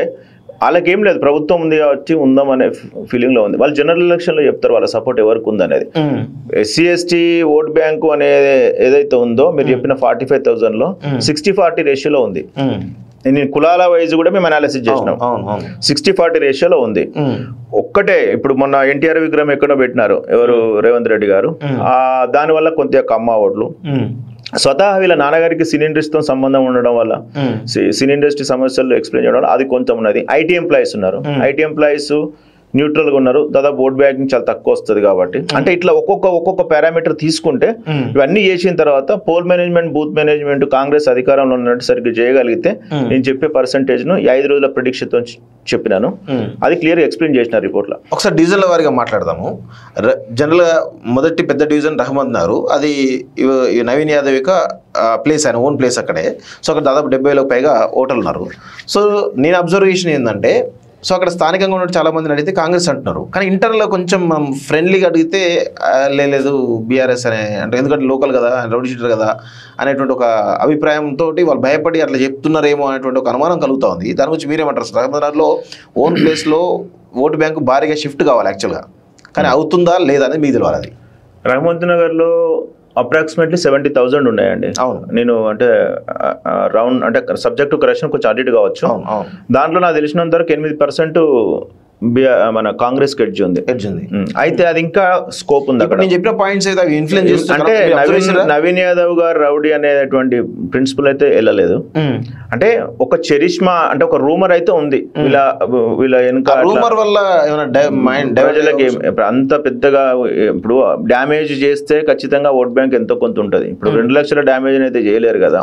వాళ్ళకేం లేదు, ప్రభుత్వం ఉంది కాబట్టి ఉందాం అనే ఫీలింగ్ లో ఉంది. వాళ్ళు జనరల్ ఎలక్షన్ లో చెప్తారు వాళ్ళ సపోర్ట్ ఎవరికి ఉందనేది. ఎస్సీ ఎస్టీ ఓట్ బ్యాంకు అనేది ఏదైతే ఉందో మీరు చెప్పిన 45,000 లో 60-40 రేషియోలో ఉంది. నేను కులాల వైజ్ కూడా మేము అనాలిసిస్ చేసినాం. 60-40 రేషియోలో ఉంది. ఒక్కటే ఇప్పుడు మొన్న ఎన్టీఆర్ విగ్రహం ఎక్కడో పెట్టినారు ఎవరు, రేవంత్ రెడ్డి గారు. దానివల్ల కొంత కమ్మ ఓట్లు, స్వతహా వీళ్ళ నాన్నగారికి సినీ ఇండస్ట్రీతో సంబంధం ఉండడం వల్ల సినీ ఇండస్ట్రీ సమస్యలు ఎక్స్ప్లెయిన్ చేయడం వల్ల అది కొంచెం ఉన్నది. ఐటీ ఎంప్లాయీస్ ఉన్నారు, ఐటీ ఎంప్లాయీస్ న్యూట్రల్ గా ఉన్నారు, దాదాపు ఓట్ బ్యాంకింగ్ చాలా తక్కువ వస్తుంది కాబట్టి. అంటే ఇట్లా ఒక్కొక్క పారామీటర్ తీసుకుంటే ఇవన్నీ చేసిన తర్వాత poll management, booth management Congress అధికారంలో ఉన్నట్టు సరిగ్గా చేయగలిగితే నేను చెప్పే పర్సంటేజ్ ను 5 రోజుల ప్రిడిక్షన్ తో చెప్పినాను. అది క్లియర్ గా ఎక్స్ప్లెయిన్ చేసిన రిపోర్ట్ లో. ఒకసారి డివిజన్ల వారిగా మాట్లాడదాము. జనరల్ గా మొదటి పెద్ద డివిజన్ రహమద్ నగర్, అది నవీన్ యాదవ్ యొక్క ప్లేస్, ఆయన ఓన్ ప్లేస్ అక్కడే. సో అక్కడ దాదాపు 70,000కు పైగా ఓటర్లు ఉన్నారు. సో నేను అబ్జర్వేషన్ ఏంటంటే, సో అక్కడ స్థానికంగా ఉన్న చాలా మందిని అడిగితే కాంగ్రెస్ అంటున్నారు, కానీ ఇంటర్లో కొంచెం ఫ్రెండ్లీగా అడిగితే లేదు బీఆర్ఎస్ అనే, అంటే ఎందుకంటే లోకల్ కదా, రౌడీ షీటర్ కదా అనేటువంటి ఒక అభిప్రాయంతో వాళ్ళు భయపడి అట్లా చెప్తున్నారేమో అనేటువంటి ఒక అనుమానం కలుగుతూ ఉంది. దాని గురించి మీరేమంటారు? రహమద్నగర్లో ఓన్ ప్లేస్లో ఓటు బ్యాంకు భారీగా షిఫ్ట్ కావాలి యాక్చువల్గా, కానీ అవుతుందా లేదా అనేది మీకు తెలియాలి. అది రహమద్నగర్లో అప్రాక్సిమేట్లీ 70,000 ఉన్నాయండి. అవును, నేను అంటే రౌండ్ అంటే సబ్జెక్ట్ కరెక్షన్ కొంచెం అడిట్ కావచ్చు. దాంట్లో నాకు తెలిసినంత వరకు 8% మన కాంగ్రెస్ ఎడ్జ్ ఉంది. అయితే అది ఇంకా స్కోప్ ఉంది. అక్కడ నేను చెప్పిన పాయింట్స్ అయితే అవి ఇన్ఫ్లుయెన్స్ అంటే నవీన్ యాదవ్ గారు రౌడీ అనేటువంటి ప్రిన్సిపల్ అయితే వెళ్ళలేదు. అంటే ఒక చరిష్మా అంటే ఒక రూమర్ అయితే ఉంది వీళ్ళ వెనుక. రూమర్ వల్ల ప్రజలకి అంత పెద్దగా ఇప్పుడు డ్యామేజ్ చేస్తే ఖచ్చితంగా ఓట్ బ్యాంక్ ఎంతో కొంత ఉంటుంది. ఇప్పుడు 2 లక్షల డ్యామేజ్ అయితే చేయలేరు కదా.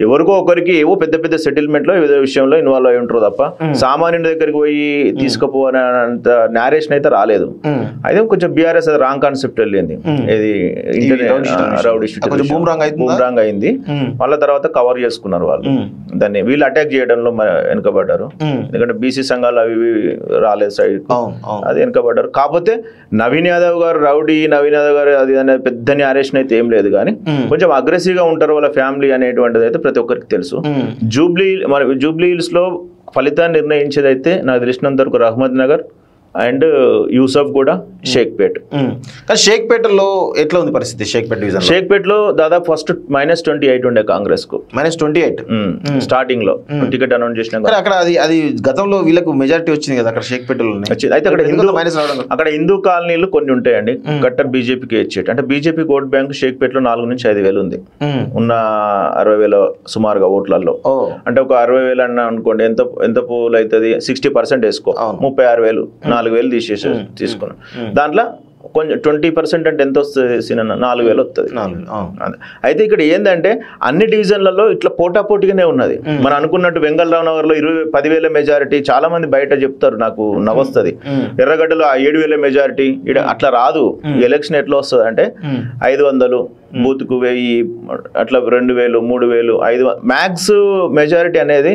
ఎవరికో ఒకరికి ఏవో పెద్ద పెద్ద సెటిల్మెంట్ లో ఏదో విషయంలో ఇన్వాల్వ్ అయి ఉంటారు తప్ప సామాన్యుడి దగ్గరికి పోయి తీసుకుపోవాలి అంత నేరేషన్ అయితే రాలేదు. అయితే కొంచెం బీఆర్ఎస్ రాంగ్ కాన్సెప్ట్ వెళ్ళింది, ఇది రౌడీ బూమ్రాంగ్ అయింది. మళ్ళీ తర్వాత కవర్ చేసుకున్నారు వాళ్ళు, దాన్ని వీళ్ళు అటాక్ చేయడంలో వెనుకబడ్డారు. ఎందుకంటే బీసీ సంఘాలు అవి రాలేదు సైడ్, అది వెనుకబడ్డారు. కాకపోతే నవీన్ యాదవ్ గారు నవీన్ యాదవ్ గారు అది అనేది పెద్ద నేరేషన్ అయితే ఏం లేదు, కానీ కొంచెం అగ్రెసివ్ గా ఉంటారు వాళ్ళ ఫ్యామిలీ అనేటువంటిది అయితే ప్రతి ఒక్కరికి తెలుసు. జూబ్లీ హిల్స్ లో ఫలితాన్ని నిర్ణయించేది అయితే నాకు తెలిసినంత వరకు రహమద్ నగర్ అండ్ యూసఫ్ కూడా షేక్పేట్. కానీ షేక్పేటలో ఎట్లా ఉంది పరిస్థితి? షేక్పేటలో దాదాపు ఫస్ట్ -28 ఉండే కాంగ్రెస్ కు, -28 స్టార్టింగ్ లో టికెట్ అనౌన్స్ చేసిన. అక్కడ అది గతంలో వీళ్ళకు మెజారిటీ వచ్చింది కదా అక్కడ షేక్పేటలో. అయితే అక్కడ హిందూ కాలనీలు కొన్ని ఉంటాయండి, కట్టర్ బీజేపీకి ఇచ్చేట. అంటే బీజేపీ ఓట్ బ్యాంక్ షేక్పేటలో 4 నుంచి 5,000 ఉంది ఉన్న 60,000 సుమారుగా ఓట్లలో. అంటే ఒక 60,000 అన్న అనుకోండి, ఎంత పోల్ అవుతుంది? 60% వేసుకో, 36,000, 4,000 తీసేసి తీసుకున్నాం. దాంట్లో కొంచెం 20% అంటే ఎంత వస్తుంది? 4,000 వస్తుంది. అయితే ఇక్కడ ఏంటంటే అన్ని డివిజన్లలో ఇట్లా పోటాపోటీగానే ఉన్నది. మనం అనుకున్నట్టు వెంగళరావు నగర్ లో 10,000 మెజారిటీ, చాలా మంది బయట చెప్తారు, నాకు నవ్వొస్తుంది. ఎర్రగడ్డలో 7,000 మెజారిటీ, ఇక్కడ అట్లా రాదు. ఎలక్షన్ ఎట్లా వస్తుంది అంటే 500, బూత్కు 1000, అట్లా 2,000, 3,000, 5,000 మ్యాక్స్ మెజారిటీ అనేది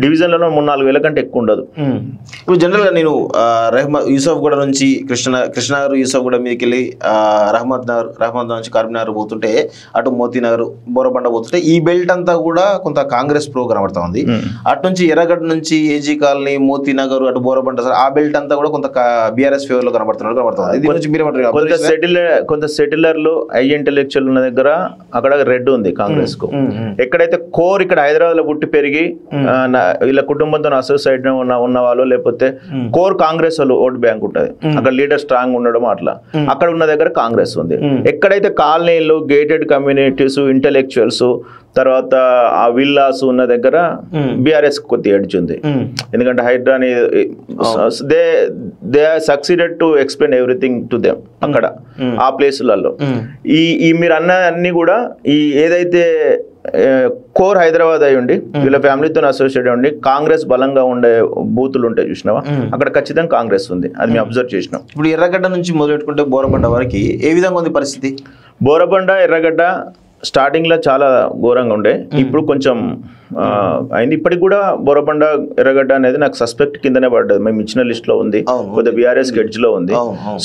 డివిజన్లలో 3-4,000 కంటే ఎక్కువ ఉండదు. ఇప్పుడు జనరల్ గా నేను యూసఫ్ గూడ నుంచి కృష్ణనగర్ యూసఫ్ గూడ మీదకి వెళ్ళి రహమద్ నగర్ నుంచి కరీంనగర్ పోతుంటే, అటు మోతీనగర్, బోరబండ పోతుంటే ఈ బెల్ట్ అంతా కూడా కొంత కాంగ్రెస్ ప్రో కనబడతా ఉంది. అటు నుంచి ఎర్రగడ్డ నుంచి ఏజీ కాలనీ, మోతీనగర్, అటు బోరబండ, ఆ బెల్ట్ అంతా కూడా కొంత బీఆర్ఎస్ ఫేవర్ లో కనబడుతుంది. కొంత సెటిలర్లు ఇంటెలెక్చువల్ ఉన్న దగ్గర అక్కడ రెడ్ ఉంది కాంగ్రెస్ కు. ఎక్కడైతే కోర్ ఇక్కడ హైదరాబాద్ లో పుట్టి పెరిగి వీళ్ళ కుటుంబంతో అసోసియేట్ ఉన్న వాళ్ళు, లేకపోతే కోర్ కాంగ్రెస్ వాళ్ళు ఓట్ బ్యాంక్ ఉంటుంది, అక్కడ లీడర్ స్ట్రాంగ్ ఉండడం, అట్లా అక్కడ ఉన్న దగ్గర కాంగ్రెస్ ఉంది. ఎక్కడైతే కాలనీలు, గేటెడ్ కమ్యూనిటీస్, ఇంటెలెక్చువల్స్, తర్వాత ఆ విల్లాస్ ఉన్న దగ్గర బీఆర్ఎస్ కొద్ది ఎడ్జ్ ఉంది. ఎందుకంటే హైడ్రాని they succeeded to explain everything to them అక్కడ ఆ ప్లేసులలో. ఈ మీరు అన్న అన్ని కూడా ఈ ఏదైతే కోర్ హైదరాబాద్ అయి ఉండి వీళ్ళ ఫ్యామిలీతో అసోసియేట్ ఉండి కాంగ్రెస్ బలంగా ఉండే బూతులు ఉంటాయి చూసినావా, అక్కడ ఖచ్చితంగా కాంగ్రెస్ ఉంది. అది మేము అబ్జర్వ్ చేసినాం. ఇప్పుడు ఎర్రగడ్డ నుంచి మొదలెట్టుకుంటే బోరబండ వరకు ఏ విధంగా ఉంది పరిస్థితి? బోరబండ, ఎర్రగడ్డ స్టార్టింగ్ లో చాలా ఘోరంగా ఉండే, ఇప్పుడు కొంచెం అయింది. ఇప్పటికి కూడా బోరబండ, ఎర్రగడ్డ అనేది నాకు సస్పెక్ట్ కిందనే పడ్డది. మేము ఇచ్చిన లిస్ట్ లో ఉంది, కొద్దిగా బీఆర్ఎస్ గెడ్జ్ లో ఉంది.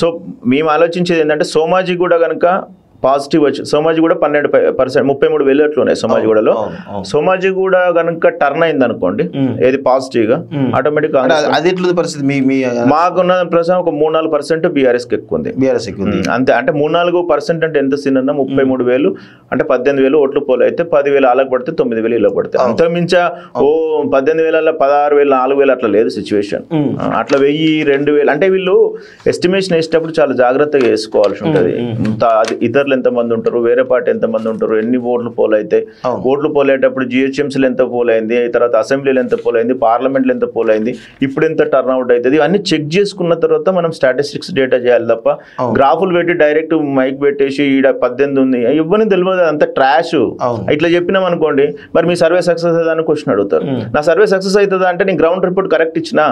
సో మేము ఆలోచించేది ఏంటంటే సోమాజీ కూడా కనుక పాజిటివ్ వచ్చి, సోమాజీ కూడా 12% 33,000 అట్లు ఉన్నాయి సోమాజిగూడలో. సోమాజిగూడ కనుక టర్న్ అయింది అనుకోండి, ఏది పాజిటివ్ గా, ఆటోమేటిక్ పరిస్థితి మాకున్న ప్రస్తుతం ఒక 3-4% బీఆర్ఎస్ ఎక్కువ ఉంది. అంతే. అంటే 3-4% అంటే ఎంత సిన్న 33,000 అంటే 18,000 ఓట్లు పోలు అయితే 10,000 ఆలకు పడితే 9,000 ఇలా పడితే, అంత మించా 18,000 16,000 4,000 అట్లా లేదు సిచ్యువేషన్. అట్లా 1000 2,000 అంటే వీళ్ళు ఎస్టిమేషన్ వేసేటప్పుడు చాలా జాగ్రత్తగా వేసుకోవాల్సి ఉంటుంది. ఇతరులు ఎంతమంది ఉంటారు, వేరే పార్టీ ఎంతమంది ఉంటారు, ఎన్ని ఓట్లు పోలైతే, ఓట్లు పోలేటప్పుడు జిహెచ్ఎంసీలు ఎంత పోలైంది, తర్వాత అసెంబ్లీలు ఎంత పోలైంది, పార్లమెంట్లు ఎంత పోలైంది, ఇప్పుడు ఎంత టర్న్అవుట్ అవుతుంది, అన్ని చెక్ చేసుకున్న తర్వాత మనం స్టాటిస్టిక్స్ డేటా చేయాలి తప్ప గ్రాఫులు పెట్టి డైరెక్ట్ మైక్ పెట్టేసి ఈడ 18 ఉంది ఇవ్వని తెలియదు, అంత ట్రాష్. ఇట్లా చెప్పినాం అనుకోండి, మరి మీ సర్వే సక్సెస్ అవుతుందని క్వశ్చన్ అడుగుతారు. నా సర్వే సక్సెస్ అవుతుందా అంటే నేను గ్రౌండ్ రిపోర్ట్ కరెక్ట్ ఇచ్చినా.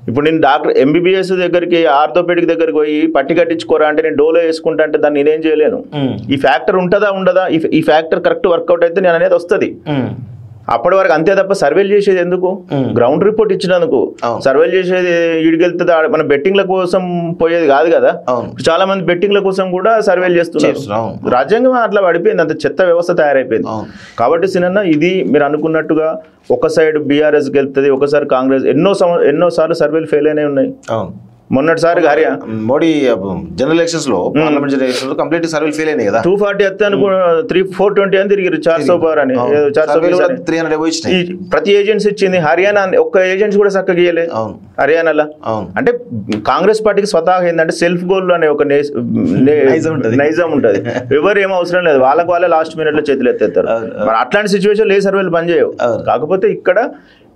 ఇప్పుడు నేను డాక్టర్ ఎంబీబీఎస్ దగ్గరికి, ఆర్థోపెడిక్ దగ్గరికి పోయి పట్టి కట్టించుకోరా అంటే నేను డోలో వేసుకుంటా అంటే దాన్ని నేనేం చేయలేను. ఈ ఫ్యాక్టర్ ఉంటుందా ఉండదా, ఈ ఫ్యాక్టర్ కరెక్ట్ వర్కౌట్ అయితే నేను అనేది వస్తుంది. అప్పటి వరకు అంతే తప్ప సర్వేలు చేసేది ఎందుకు? గ్రౌండ్ రిపోర్ట్ ఇచ్చినందుకు. సర్వేలు చేసేది ఈడికెళ్తుంది, మన బెట్టింగ్ల కోసం పోయేది కాదు కదా. చాలా మంది బెట్టింగ్ల కోసం కూడా సర్వేలు చేస్తున్నారు. రాజ్యాంగం అట్లా పడిపోయింది, అంత చెత్త వ్యవస్థ తయారైపోయింది. కాబట్టి సినన్న ఇది మీరు అనుకున్నట్టుగా ఒక సైడ్ బీఆర్ఎస్ గెలుతుంది, ఒకసారి కాంగ్రెస్. ఎన్నోసార్లు సర్వేలు ఫెయిల్ అయినాయి ఉన్నాయి. మొన్నటిసారి మోడీ జనరల్ ఎలక్షన్స్ లో, పార్లమెంట్ జనరల్ ఎలక్షన్స్ లో కంప్లీట్ సర్వేలు ఫెయిల్ అయినాయి కదా. 240 వస్తే అనుకో 420 అని తిరిగి 400 పార్ అని 300 ప్రతి ఏజెన్సీ ఇచ్చింది. హర్యానా ఒక్క ఏజెన్సీ కూడా చక్కగా గీయలేదు హర్యానాలో. అంటే కాంగ్రెస్ పార్టీకి స్వతహా ఏంటంటే సెల్ఫ్ గోల్ అనే ఒక నైజం ఉంటుంది. ఎవరు ఏం అవసరం లేదు, వాళ్ళే లాస్ట్ మినిట్ లో చేతులు ఎత్తేస్తారు. అట్లాంటి సిచ్యువేషన్ ఏ సర్వేలు పనిచేయవు. కాకపోతే ఇక్కడ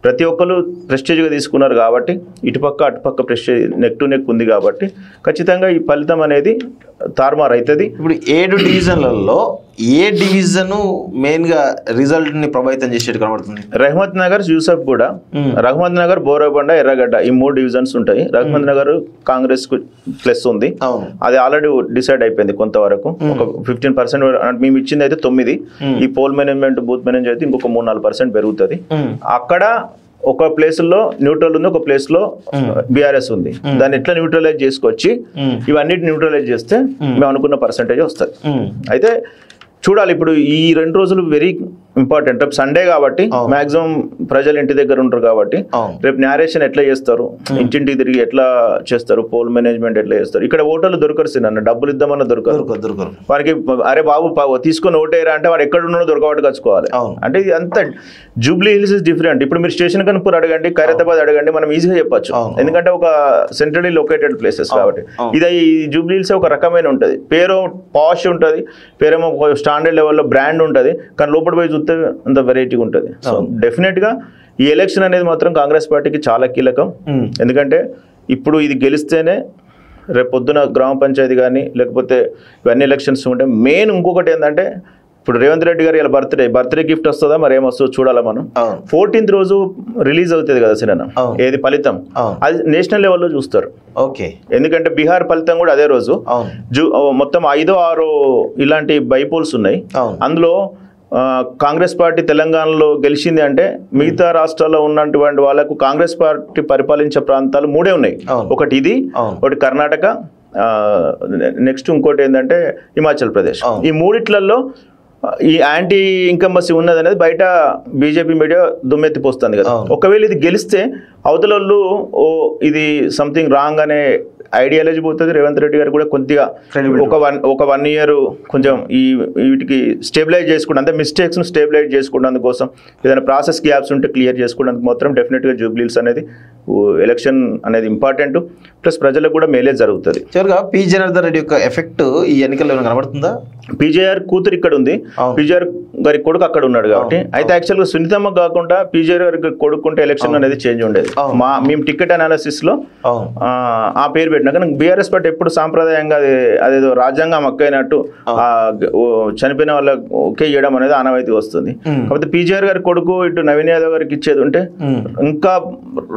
ప్రతి ఒక్కరు ప్రెస్టేజ్గా తీసుకున్నారు కాబట్టి, ఇటుపక్క అటుపక్క ప్రెస్టేజ్ నెక్ టు నెక్ ఉంది కాబట్టి ఖచ్చితంగా ఈ ఫలితం అనేది తారుమారు అవుతుంది. ఇప్పుడు 7 డివిజన్లలో ఏ డివిజన్ మెయిన్ గా రిజల్ట్ ని ప్రభావితం చేసేట్టు కనబడుతుంది? రహమత్ నగర్, యూసఫ్ కూడా, రహమత్ నగర్, బోరబండ, ఎర్రగడ్డ ఈ 3 డివిజన్స్ ఉంటాయి. రహమత్ నగర్ కాంగ్రెస్ కు ప్లస్ ఉంది, అది ఆల్రెడీ డిసైడ్ అయిపోయింది కొంతవరకు. ఒక 15% మేము ఇచ్చింది అయితే 9. ఈ పోల్ మేనేజ్మెంట్, బూత్ మేనేజ్మెంట్ అయితే ఇంకొక 3-4% పెరుగుతుంది. అక్కడ ఒక ప్లేస్ లో న్యూట్రల్ ఉంది, ఒక ప్లేస్ లో బీఆర్ఎస్ ఉంది. దాన్ని ఎట్లా న్యూట్రలైజ్ చేసుకొచ్చి ఇవన్నిటి న్యూట్రలైజ్ చేస్తే మేము అనుకున్న పర్సంటేజ్ వస్తుంది. అయితే చూడాలి. ఇప్పుడు ఈ 2 రోజులు వెరీ ఇంపార్టెంట్. రేపు సండే కాబట్టి మాక్సిమం ప్రజలు ఇంటి దగ్గర ఉంటారు కాబట్టి రేపు న్యారేషన్ ఎట్లా చేస్తారు, ఇంటింటికి తిరిగి ఎట్లా చేస్తారు, పోల్ మేనేజ్మెంట్ ఎట్లా చేస్తారు. ఇక్కడ ఓటర్లు దొరకరు సిన్న, డబ్బులు ఇద్దామన్నా దొరకరు. వారికి అరే బాబు తీసుకొని ఓటేరా అంటే వాడు ఎక్కడ ఉన్నాడో దొరకబట్టి కచ్చుకోవాలి. అంటే ఇది అంత జూబ్లీ హిల్స్ ఇస్ డిఫరెంట్. ఇప్పుడు మీరు స్టేషన్ కనుపూర్ అడగండి, ఖైరతాబాద్ అడగండి, మనం ఈజీగా చెప్పొచ్చు. ఎందుకంటే ఒక సెంట్రలీ లొకేటెడ్ ప్లేసెస్ కాబట్టి. ఇది జూబ్లీ హిల్స్ ఒక రకమైన ఉంటుంది, పేరు పాష్ ఉంటుంది, పేరేమో స్టాండర్డ్ లెవెల్లో బ్రాండ్ ఉంటుంది, కానీ లోపల పోయి చూస్తే అంత వెరైటీగా ఉంటుంది. సో డెఫినెట్గా ఈ ఎలక్షన్ అనేది మాత్రం కాంగ్రెస్ పార్టీకి చాలా కీలకం. ఎందుకంటే ఇప్పుడు ఇది గెలిస్తేనే రేపు పొద్దున గ్రామ పంచాయతీ కానీ లేకపోతే ఇవన్నీ ఎలక్షన్స్ ఉంటే మెయిన్ ఇంకొకటి ఏంటంటే ఇప్పుడు రేవంత్ రెడ్డి గారు ఇలా బర్త్డే గిఫ్ట్ వస్తుందా మరి ఏమొస్తుందో చూడాలా మనం. 14th రోజు రిలీజ్ అవుతుంది కదా సినిమా, ఏది ఫలితం, అది నేషనల్ లెవెల్లో చూస్తారు. ఓకే, ఎందుకంటే బీహార్ ఫలితం కూడా అదే రోజు. మొత్తం 5-6 ఇలాంటి బైపోల్స్ ఉన్నాయి. అందులో కాంగ్రెస్ పార్టీ తెలంగాణలో గెలిచింది అంటే మిగతా రాష్ట్రాల్లో ఉన్నటువంటి వాళ్ళకు కాంగ్రెస్ పార్టీ పరిపాలించే ప్రాంతాలు 3 ఉన్నాయి. ఒకటి ఇది, ఒకటి కర్ణాటక, నెక్స్ట్ ఇంకోటి ఏంటంటే హిమాచల్ ప్రదేశ్. ఈ 3 ఈ యాంటీ ఇన్కంబసీ ఉన్నది అనేది బయట బీజేపీ మీడియా దుమ్మెత్తిపోస్తుంది కదా. ఒకవేళ ఇది గెలిస్తే అవతల ఇది సంథింగ్ రాంగ్ అనే ఐడియాలజీ పోతుంది. రేవంత్ రెడ్డి గారు కూడా కొద్దిగా ఒక 1 year కొంచెం వీటికి స్టెబిలైజ్ చేసుకోవడం, అంటే మిస్టేక్స్ను స్టెబిలైజ్ చేసుకోవడానికి కోసం ఏదైనా ప్రాసెస్ గ్యాప్స్ ఉంటే క్లియర్ చేసుకోవడానికి మాత్రం డెఫినెట్గా జూబ్లీ హిల్స్ అనేది ఎలక్షన్ అనేది ఇంపార్టెంట్. ప్లస్ ప్రజలకు కూడా మేలే జరుగుతుంది. చివరిగా పి జనార్దన్ రెడ్డి యొక్క ఎఫెక్ట్ ఈ ఎన్నికల్లో కనబడుతుందా? పీజేఆర్ కూతురు ఇక్కడ ఉంది, పీజేఆర్ గారి కొడుకు అక్కడ ఉన్నాడు కాబట్టి. అయితే యాక్చువల్గా సునీతమ్మ కాకుండా పీజేఆర్ గారికి కొడుకుంటే ఎలక్షన్ అనేది చేంజ్ ఉండేది. మేము టికెట్ అనాలిసిస్ లో ఆ పేరు పెట్టినా, కానీ బీఆర్ఎస్ పార్టీ ఎప్పుడు సాంప్రదాయంగా అదేదో రాజ్యాంగం అక్కైనట్టు చనిపోయిన వాళ్ళకే ఇవ్వడం అనేది ఆనవాయితీ వస్తుంది. కాకపోతే పీజేఆర్ గారి కొడుకు ఇటు నవీన్ యాదవ్ గారికి ఇచ్చేది ఉంటే ఇంకా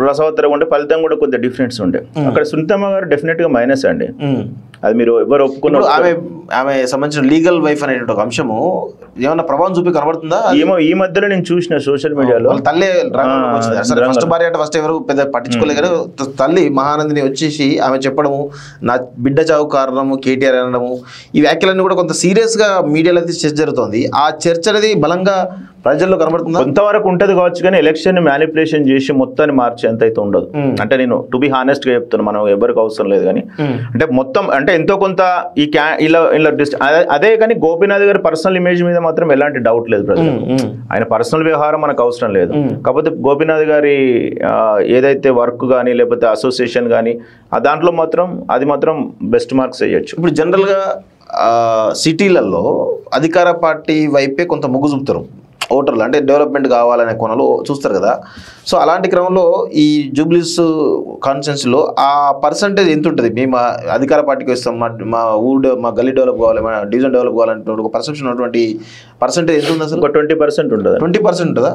రసవత్తరంగా ఉంటే ఫలితం కూడా కొద్దిగా డిఫరెన్స్ ఉండే. అక్కడ సునీతమ్మ గారు డెఫినెట్ గా మైనస్ అండి, అది మీరు ఎవరు ఒప్పుకున్నారు. ఆమె సంబంధించిన లీగల్ వైఫ్ అనేటువంటి ఒక అంశము ఏమన్నా ప్రభావం చూపి కనబడుతుందా? ఏమో ఈ మధ్యలో నేను చూసిన సోషల్ మీడియాలో తల్లి ఫస్ట్ భార్య అంటే ఫస్ట్ ఎవరు పెద్ద పట్టించుకోలేదు, కానీ తల్లి మహానందిని వచ్చేసి ఆమె చెప్పడము, నా బిడ్డ చావు కారణము కేటీఆర్ అనడము, ఈ వ్యాఖ్యలన్నీ కూడా కొంత సీరియస్ గా మీడియాలో అయితే చర్చ జరుగుతుంది. ఆ చర్చ అనేది బలంగా ప్రజల్లో కనబడుతుంది. కొంతవరకు ఉంటది కావచ్చు, కానీ ఎలక్షన్ మ్యానిపులేషన్ చేసి మొత్తాన్ని మార్చేంత అయితే ఉండదు. అంటే నేను టు బి హానెస్ట్ గా చెప్తాను, మనం ఎవరికి అవసరం లేదు. కానీ అంటే మొత్తం అంటే ఎంతో కొంత ఈ ఇలా అదే, కానీ గోపీనాథ్ గారి పర్సనల్ ఇమేజ్ మీద మాత్రం ఎలాంటి డౌట్ లేదు ప్రజలకు. ఆయన పర్సనల్ వ్యవహారం మనకు అవసరం లేదు. కాకపోతే గోపీనాథ్ గారి ఏదైతే వర్క్ కానీ లేకపోతే అసోసియేషన్ కానీ దాంట్లో మాత్రం అది మాత్రం బెస్ట్ మార్క్స్ వేయచ్చు. ఇప్పుడు జనరల్గా సిటీలలో అధికార పార్టీ వైపే కొంత మొగ్గు చూపుతారు ఓటర్లు, అంటే డెవలప్మెంట్ కావాలనే కోణంలో చూస్తారు కదా. సో అలాంటి క్రమంలో ఈ జూబ్లీస్ కాన్స్టిట్యున్సీలో ఆ పర్సంటేజ్ ఎంత ఉంటుంది? మేము అధికార పార్టీకి వస్తాం, మా ఊరు మా గల్లీ డెవలప్ కావాలి, మా డివిజన్ డెవలప్ కావాలంటే ఒక పర్సెప్షన్ ఉన్నటువంటి పర్సెంటేజ్ ఎంత ఉంది అసలు? 20% ఉంటుంది. 20% ఉంటుందా?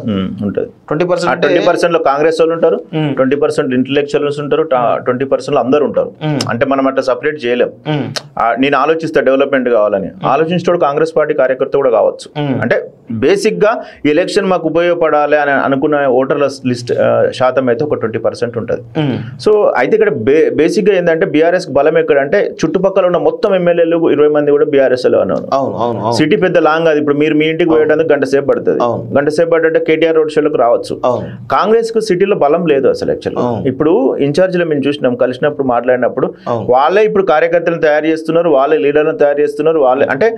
ఉంటుంది. 20% లో కాంగ్రెస్ వాళ్ళు ఉంటారు, 20% ఇంటలెక్చువల్స్ ఉంటారు, 20% అందరు ఉంటారు. అంటే మనం అట్లా సపరేట్ చేయలేం. నేను ఆలోచిస్తా డెవలప్మెంట్ కావాలని, ఆలోచించేటోడు కాంగ్రెస్ పార్టీ కార్యకర్త కూడా కావచ్చు. అంటే బేసిక్ గా ఈ ఎలక్షన్ మాకు ఉపయోగపడాలి అని అనుకున్న ఓటర్ల లిస్ట్ శాతం అయితే ఒక 20% ఉంటుంది. సో అయితే ఇక్కడ బేసిక్ గా ఏంటంటే బీఆర్ఎస్ బలం ఎక్కడ అంటే చుట్టుపక్కల ఉన్న మొత్తం ఎమ్మెల్యేలు 20 మంది కూడా బీఆర్ఎస్ లో ఉన్నారు. సిటీ పెద్ద లాంగ్, అది ఇప్పుడు మీరు మీ ఇంటికి పోయడానికి గంట సేపు పడుతుంది. గంట సేపు పడ్డంటే కేటీఆర్ రోడ్ షోలకు రావచ్చు. కాంగ్రెస్ కు సిటీలో బలం లేదు అసలు. యాక్చువల్ ఇప్పుడు ఇన్ఛార్జ్ లో మేము చూసినాం, కలిసినప్పుడు మాట్లాడినప్పుడు వాళ్ళే ఇప్పుడు కార్యకర్తలను తయారు చేస్తున్నారు, వాళ్ళే లీడర్లను తయారు చేస్తున్నారు. వాళ్ళే అంటే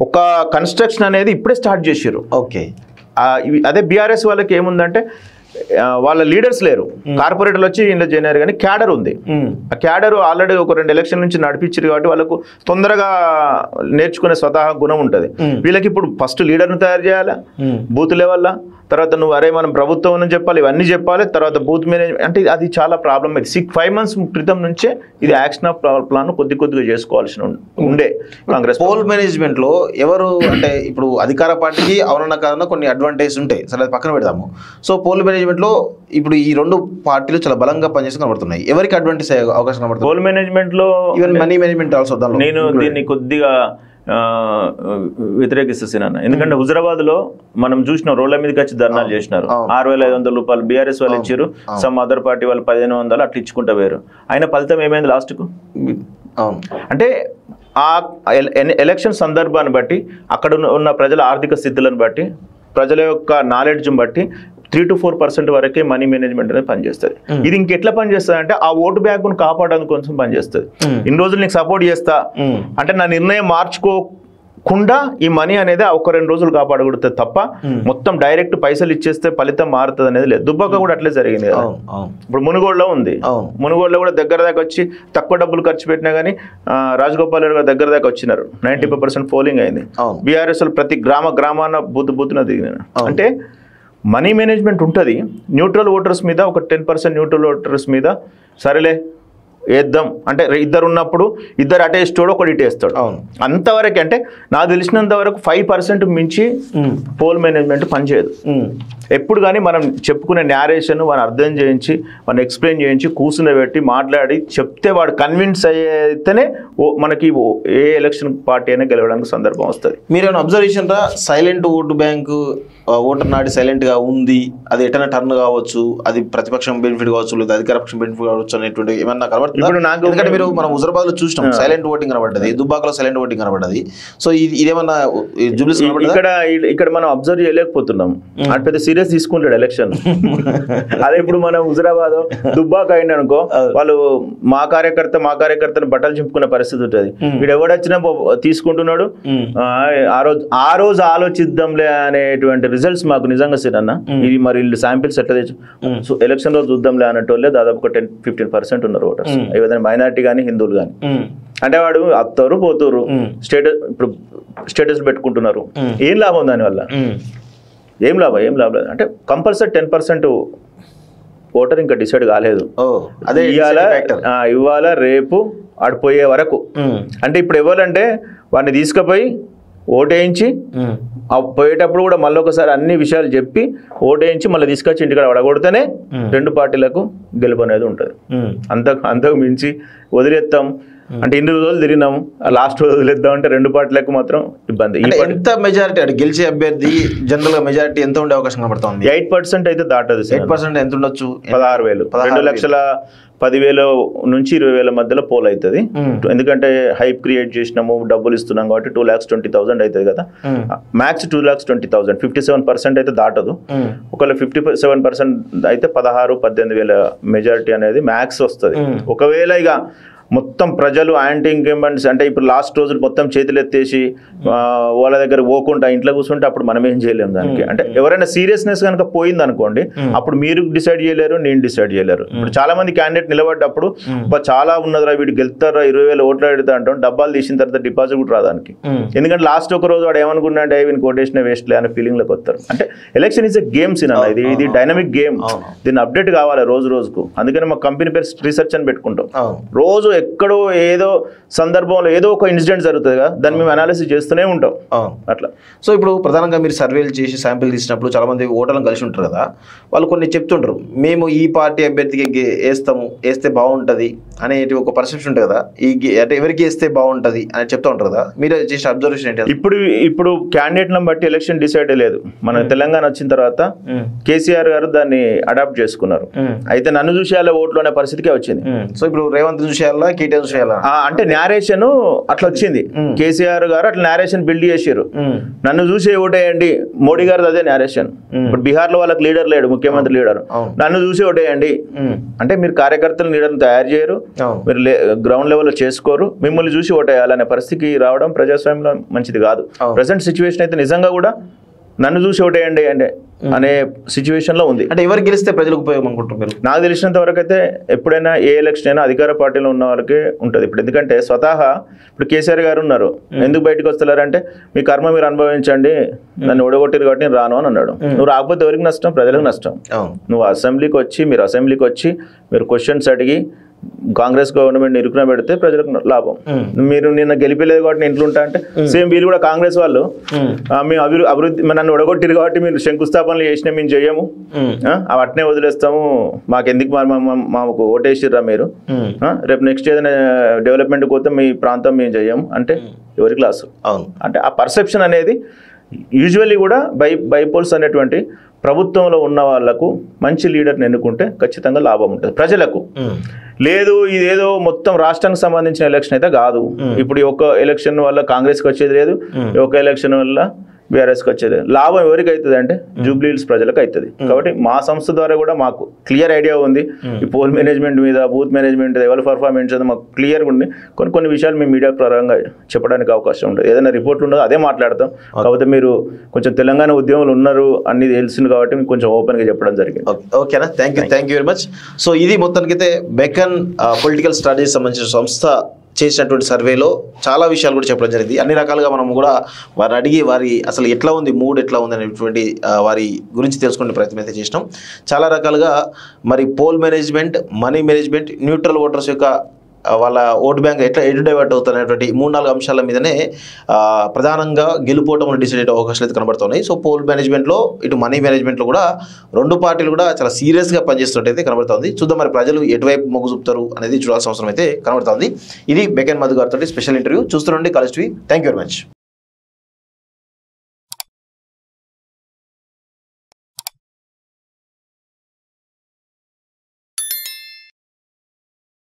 ఒక కన్స్ట్రక్షన్ అనేది ఇప్పుడే స్టార్ట్ చేసారు. ఓకే, అదే బీఆర్ఎస్ వాళ్ళకి ఏముందంటే వాళ్ళ లీడర్స్ లేరు, కార్పొరేటర్లు వచ్చి ఇంట్లో చేరినారు, కానీ క్యాడర్ ఉంది. ఆ క్యాడర్ ఆల్రెడీ ఒక 2 ఎలక్షన్ నుంచి నడిపించారు కాబట్టి వాళ్ళకు తొందరగా నేర్చుకునే స్వతహా గుణం ఉంటుంది. వీళ్ళకి ఇప్పుడు ఫస్ట్ లీడర్ను తయారు చేయాలా, బూత్ లెవెల్లా, తర్వాత నువ్వు అరే మనం ప్రభుత్వం అని చెప్పాలి, ఇవన్నీ చెప్పాలి, తర్వాత బూత్ మేనేజ్మెంట్ అంటే అది చాలా ప్రాబ్లం. ఇది 5 months క్రితం నుంచే ఇది యాక్షన్ ఆఫ్ ప్లాన్ కొద్దిగా చేసుకోవాల్సి ఉండే కాంగ్రెస్. పోల్ మేనేజ్మెంట్ లో ఎవరు అంటే ఇప్పుడు అధికార పార్టీకి అవునన్న కాదన్న కొన్ని అడ్వాంటేజ్ ఉంటాయి, సరే పక్కన పెడదాము. సో పోల్ మేనేజ్మెంట్ లో ఇప్పుడు ఈ 2 పార్టీలు చాలా బలంగా పనిచేసి కనబడుతున్నాయి. ఎవరికి అడ్వాంటేజ్ అయ్యే అవకాశం కనబడుతుంది? పోల్ మేనేజ్మెంట్ లో ఈవెన్ మనీ మేనేజ్మెంట్ ఆల్సో. నేను దీన్ని కొద్దిగా వ్యతిరేకిస్తున్నాను. ఎందుకంటే హుజరాబాద్ లో మనం చూసిన రోడ్ల మీదకి వచ్చి ధర్నాలు చేసినారు. 6,500 రూపాయలు బీఆర్ఎస్ వాళ్ళు ఇచ్చారు, సమ్ అదర్ పార్టీ వాళ్ళు 1,500 అట్లా ఇచ్చుకుంటా వేరు. అయినా ఫలితం ఏమైంది లాస్ట్కు? అంటే ఆ ఎలక్షన్ సందర్భాన్ని బట్టి, అక్కడ ఉన్న ప్రజల ఆర్థిక స్థితులను బట్టి, ప్రజల యొక్క నాలెడ్జ్ని బట్టి 3 to 4% వరకే మనీ మేనేజ్మెంట్ అనేది పనిచేస్తుంది. ఇది ఇంకెట్లా పనిచేస్తుంది అంటే ఆ ఓటు బ్యాంకును కాపాడడానికి కొంచెం పనిచేస్తుంది. ఇన్ని రోజులు నీకు సపోర్ట్ చేస్తా అంటే నా నిర్ణయం మార్చుకోకుండా ఈ మనీ అనేది 1-2 రోజులు కాపాడగలుగుతుంది తప్ప మొత్తం డైరెక్ట్ పైసలు ఇచ్చేస్తే ఫలితం మారుతుంది అనేది లేదు. దుబ్బాక కూడా అట్లే జరిగింది కదా. ఇప్పుడు మునుగోడులో ఉంది, మునుగోడులో కూడా దగ్గర దాకా వచ్చి తక్కువ డబ్బులు ఖర్చు పెట్టినా కానీ రాజగోపాల్ రెడ్డి గారు దగ్గర దాకా వచ్చినారు. 95% పోలింగ్ అయింది. బీఆర్ఎస్ ప్రతి గ్రామాన బూతున దిగినారు. అంటే మనీ మేనేజ్మెంట్ ఉంటుంది. న్యూట్రల్ ఓటర్స్ మీద ఒక 10% న్యూట్రల్ ఓటర్స్ మీద సరేలే వేద్దాం అంటే ఇద్దరు ఉన్నప్పుడు ఇద్దరు అటేస్తాడు, ఒకటి ఇటేస్తాడు, అంతవరకు. అంటే నాకు తెలిసినంత వరకు 5% మించి పోల్ మేనేజ్మెంట్ పనిచేయదు ఎప్పుడు. కానీ మనం చెప్పుకునే నేరేషన్ వాడిని అర్థం చేయించి, వాడిని ఎక్స్ప్లెయిన్ చేయించి, కూర్చుని మాట్లాడి చెప్తే వాడు కన్విన్స్ అయితేనే మనకి ఏ ఎలక్షన్ పార్టీ అయినా గెలవడానికి సందర్భం వస్తుంది. మీరేమైనా అబ్జర్వేషన్ రా, సైలెంట్ ఓటు బ్యాంకు, ఓటర్ నాడి సైలెంట్గా ఉంది, అది ఎటైనా టర్న్ కావచ్చు, అది ప్రతిపక్షం బెనిఫిట్ కావచ్చు, లేదా అధికార పక్షం బెనిఫిట్ కావచ్చు అనేటువంటి ఏమన్నా కనబడుతుంది? ఎందుకంటే మీరు మనం హుజరాబాద్ లో చూసినాం సైలెంట్ ఓటింగ్ కనబడ్డది, దుబ్బాకలో సైలెంట్ ఓటింగ్ కనబడ్డది. సో ఇదేమన్నా జూబ్లీస్ ఇక్కడ మనం అబ్జర్వ్ చేయలేకపోతున్నాం. అది పెద్ద సీరియస్ తీసుకుంటాడు ఎలక్షన్. అదే ఇప్పుడు మనం హుజరాబాద్ దుబ్బాక అయింది అనుకో, వాళ్ళు మా కార్యకర్తను బట్టలు చింపుకునే పరిస్థితి ఉంటుంది. వీడు ఎవడొచ్చినా తీసుకుంటున్నాడు. ఆ రోజు ఆలోచిద్దాంలే అనేటువంటి రిజల్ట్స్ మాకు నిజంగా సిరన్న ఇది మరి వీళ్ళు శాంపిల్స్ ఎట్లా తెచ్చు సో ఎలక్షన్ లో చూద్దాంలే అన్నట్టు దాదాపు 10-15% ఉన్నారు ఓటర్స్, ఏదైనా మైనారిటీ కానీ హిందువులు కానీ. అంటే వాడు అత్తరు పోతురు, ఇప్పుడు స్టేటస్ పెట్టుకుంటున్నారు. ఏం లాభం దానివల్ల? ఏం లాభం లేదు. అంటే కంపల్సరీ 10% ఓటర్ ఇంకా డిసైడ్ కాలేదు. ఇవాళ రేపు ఆడిపోయే వరకు. అంటే ఇప్పుడు ఎవరంటే వాడిని తీసుకుపోయి ఓటేయించి పోయేటప్పుడు కూడా మళ్ళీ ఒకసారి అన్ని విషయాలు చెప్పి ఓటేయించి మళ్ళీ తీసుకొచ్చి ఇంటికాడ వడగొడితేనే 2 పార్టీలకు గెలుపు అనేది ఉంటుంది. అంతకు మించి వదిలేస్తాం అంటే ఇన్ని రోజులు తిరిగినాము, లాస్ట్ రోజు వదిలేద్దాం అంటే 2 పార్టీలకు మాత్రం ఇబ్బంది. ఎంత మెజారిటీ అంటే గెలిచే అభ్యర్థి జనరల్ గా మెజారిటీ ఎంత ఉండే అవకాశం కనబడుతుంది? 8% అయితే దాటదు. 8% ఎంత ఉండొచ్చు? 16,000, 2,10,000 నుంచి 20,000 మధ్యలో పోల్ అవుతుంది. ఎందుకంటే హైప్ క్రియేట్ చేసినాము, డబ్బులు ఇస్తున్నాం కాబట్టి 2,20,000 అవుతుంది కదా. మ్యాక్స్ 2,20,000, 57% అయితే దాటదు. ఒకవేళ 57% అయితే 16-18,000 మెజారిటీ అనేది మ్యాక్స్ వస్తుంది. ఒకవేళ ఇక మొత్తం ప్రజలు యాంటీ ఇంకంబెంట్స్ అంటే ఇప్పుడు లాస్ట్ రోజులు మొత్తం చేతులు ఎత్తేసి వాళ్ళ దగ్గర పోకుండా ఇంట్లో కూర్చుంటే అప్పుడు మనం ఏం చేయలేము దానికి. అంటే ఎవరైనా సీరియస్నెస్ కనుక పోయింది అనుకోండి, అప్పుడు మీరు డిసైడ్ చేయలేరు, నేను డిసైడ్ చేయలేరు. ఇప్పుడు చాలా మంది క్యాండిడేట్ నిలబడ్డప్పుడు చాలా ఉన్నదిరా వీడు గెలుతారా 20,000 ఓట్లు అడుగుతా అంటాం, డబ్బాలు తీసిన తర్వాత డిపాజిట్ కూడా రాదానికి. ఎందుకంటే లాస్ట్ ఒక రోజు వాడు ఏమనుకున్నా అంటే వీని కోటేషన్ వేస్ట్లే అనే ఫీలింగ్ లోకి వస్తారు. అంటే ఎలక్షన్ ఈజ్ ఎ గేమ్ సినా, ఇది డైనమిక్ గేమ్, దీన్ని అప్డేట్ కావాలి రోజు రోజుకు. అందుకని మా కంపెనీ పేరు రీసెర్చ్ అని పెట్టుకుంటాం. రోజు ఎక్కడో ఏదో సందర్భంలో ఏదో ఒక ఇన్సిడెంట్ జరుగుతుంది కదా, దాన్ని మేము అనాలిసిస్ చేస్తూనే ఉంటాం అట్లా. సో ఇప్పుడు ప్రధానంగా మీరు సర్వేలు చేసి శాంపిల్ తీసినప్పుడు చాలా మంది ఓటర్లను కలిసి ఉంటారు కదా, వాళ్ళు కొన్ని చెప్తుంటారు మేము ఈ పార్టీ అభ్యర్థికి వేస్తే బాగుంటుంది అనేటి ఒక పర్సెప్షన్ ఉంటుంది కదా, అంటే ఎవరికి వేస్తే బాగుంటుంది అని చెప్తూ ఉంటారు కదా, మీరు చేసే అబ్జర్వేషన్ ఏంటి? ఇప్పుడు క్యాండిడేట్లను బట్టి ఎలక్షన్ డిసైడ్ లేదు. మన తెలంగాణ వచ్చిన తర్వాత కేసీఆర్ గారు దాన్ని అడాప్ట్ చేసుకున్నారు. అయితే నన్ను చూసేయాల ఓట్లు అనే పరిస్థితికే వచ్చింది. సో ఇప్పుడు రేవంత్ చూసేయాలా అంటే నేరేషన్ అట్లా వచ్చింది. కేసీఆర్ గారు అట్లా నేరేషన్ బిల్డ్ చేసారు, నన్ను చూసి ఓటేయండి. మోడీ గారు అదే నేరేషన్. ఇప్పుడు బీహార్ లో వాళ్ళకి లీడర్ లేడు, ముఖ్యమంత్రి లీడర్, నన్ను చూసి ఓటేయండి అంటే మీరు కార్యకర్తలు లీడర్ని తయారు చేయరు, మీరు గ్రౌండ్ లెవెల్లో చేసుకోరు, మిమ్మల్ని చూసి ఓటేయాలనే పరిస్థితికి రావడం ప్రజాస్వామ్యంలో మంచిది కాదు. ప్రెసెంట్ సిచ్యువేషన్ అయితే నిజంగా కూడా నన్ను చూసి ఓటేయండి అంటే అనే సిచ్యువేషన్ లో ఉంది. అంటే ఎవరు గెలిస్తే ప్రజలకు ఉపయోగం అనుకుంటున్నారు? నాకు తెలిసినంత వరకు అయితే ఎప్పుడైనా ఏ ఎలక్షన్ అయినా అధికార పార్టీలో ఉన్న వాళ్ళకే ఉంటుంది. ఇప్పుడు ఎందుకంటే స్వతహా ఇప్పుడు కేసీఆర్ గారు ఉన్నారు, ఎందుకు బయటకు వస్తున్నారంటే మీ కర్మ మీరు అనుభవించండి, నన్ను ఓడగొట్టారు కాబట్టి నేను రాను అని అన్నాడు. నువ్వు రాకపోతే ఎవరికి నష్టం? ప్రజలకు నష్టం. నువ్వు అసెంబ్లీకి వచ్చి మీరు క్వశ్చన్స్ అడిగి కాంగ్రెస్ గవర్నమెంట్ ఇరుకున పెడితే ప్రజలకు లాభం. మీరు నిన్న గెలిపలేదు కాబట్టి ఇంట్లో ఉంటా అంటే సేమ్ వీళ్ళు కూడా కాంగ్రెస్ వాళ్ళు మేము అభివృద్ధి నన్ను ఒడగొట్టిరు కాబట్టి మీరు శంకుస్థాపనలు చేసినా మేము చేయము, అట్నే వదిలేస్తాము, మాకెందుకు మాకు ఓటేసిర్రా మీరు, రేపు నెక్స్ట్ ఏదైనా డెవలప్మెంట్ పోతే మీ ప్రాంతం మేము చేయము అంటే ఎవరి క్లాసు? అంటే ఆ పర్సెప్షన్ అనేది యూజువల్లీ కూడా బైపోల్స్ అనేటువంటి ప్రభుత్వంలో ఉన్న వాళ్లకు మంచి లీడర్ని ఎన్నుకుంటే ఖచ్చితంగా లాభం ఉంటుంది ప్రజలకు. లేదు ఇదేదో మొత్తం రాష్ట్రానికి సంబంధించిన ఎలక్షన్ అయితే కాదు. ఇప్పుడు ఈ ఒక్క ఎలక్షన్ వల్ల కాంగ్రెస్కి వచ్చేది లేదు, ఈ ఒక్క ఎలక్షన్ వల్ల బీఆర్ఎస్కి వచ్చేది. లాభం ఎవరికి అవుతుంది అంటే జూబ్లీ హిల్స్ ప్రజలకు అవుతుంది. కాబట్టి మా సంస్థ ద్వారా కూడా మాకు క్లియర్ ఐడియా ఉంది ఈ పోల్ మేనేజ్మెంట్ మీద, బూత్ మేనేజ్మెంట్, ఎవరి పర్ఫార్మెన్స్ మీద మాకు క్లియర్గా ఉంది. కొన్ని విషయాలు మేము మీడియా పరంగా చెప్పడానికి అవకాశం ఉంటుంది. ఏదైనా రిపోర్ట్లు ఉండదో అదే మాట్లాడతాం. కాకపోతే మీరు కొంచెం తెలంగాణ ఉద్యమంలో ఉన్నారు అన్ని తెలిసింది కాబట్టి మీకు కొంచెం ఓపెన్గా చెప్పడం జరిగింది. ఓకేనా, thank you very much. So ఇది మొత్తానికైతే బెకన్ పొలిటికల్ స్ట్రాటజీ సంబంధించిన సంస్థ చేసినటువంటి సర్వేలో చాలా విషయాలు కూడా చెప్పడం జరిగింది. అన్ని రకాలుగా మనం కూడా వారిని అడిగి వారి అసలు ఎట్లా ఉంది, మూడ్ ఎట్లా ఉంది అనేటువంటి వారి గురించి తెలుసుకునే ప్రయత్నం అయితే చేసినాం. చాలా రకాలుగా మరి poll management, money management, neutral voters యొక్క వాళ్ళ ఓటు బ్యాంక్ ఎట్లా ఎటు డైవర్ట్ అవుతున్నటువంటి 3-4 అంశాల మీదనే ప్రధానంగా గెలుపోవటం డిసైడ్ అయ్యే అవకాశాలు అయితే కనబడుతున్నాయి. సో పోల్ మేనేజ్మెంట్లో ఇటు మనీ మేనేజ్మెంట్లో కూడా రెండు పార్టీలు కూడా చాలా సీరియస్గా పనిచేస్తున్నట్టయితే కనబడుతుంది. చూద్దాం మరి ప్రజలు ఎటువైపు మొగ్గు చూపుతారు అనేది చూడాల్సిన అవసరం అయితే కనబడుతుంది. ఇది బెకన్ మధు గారితో స్పెషల్ ఇంటర్వ్యూ. చూస్తుండండి college TV. Thank you very much.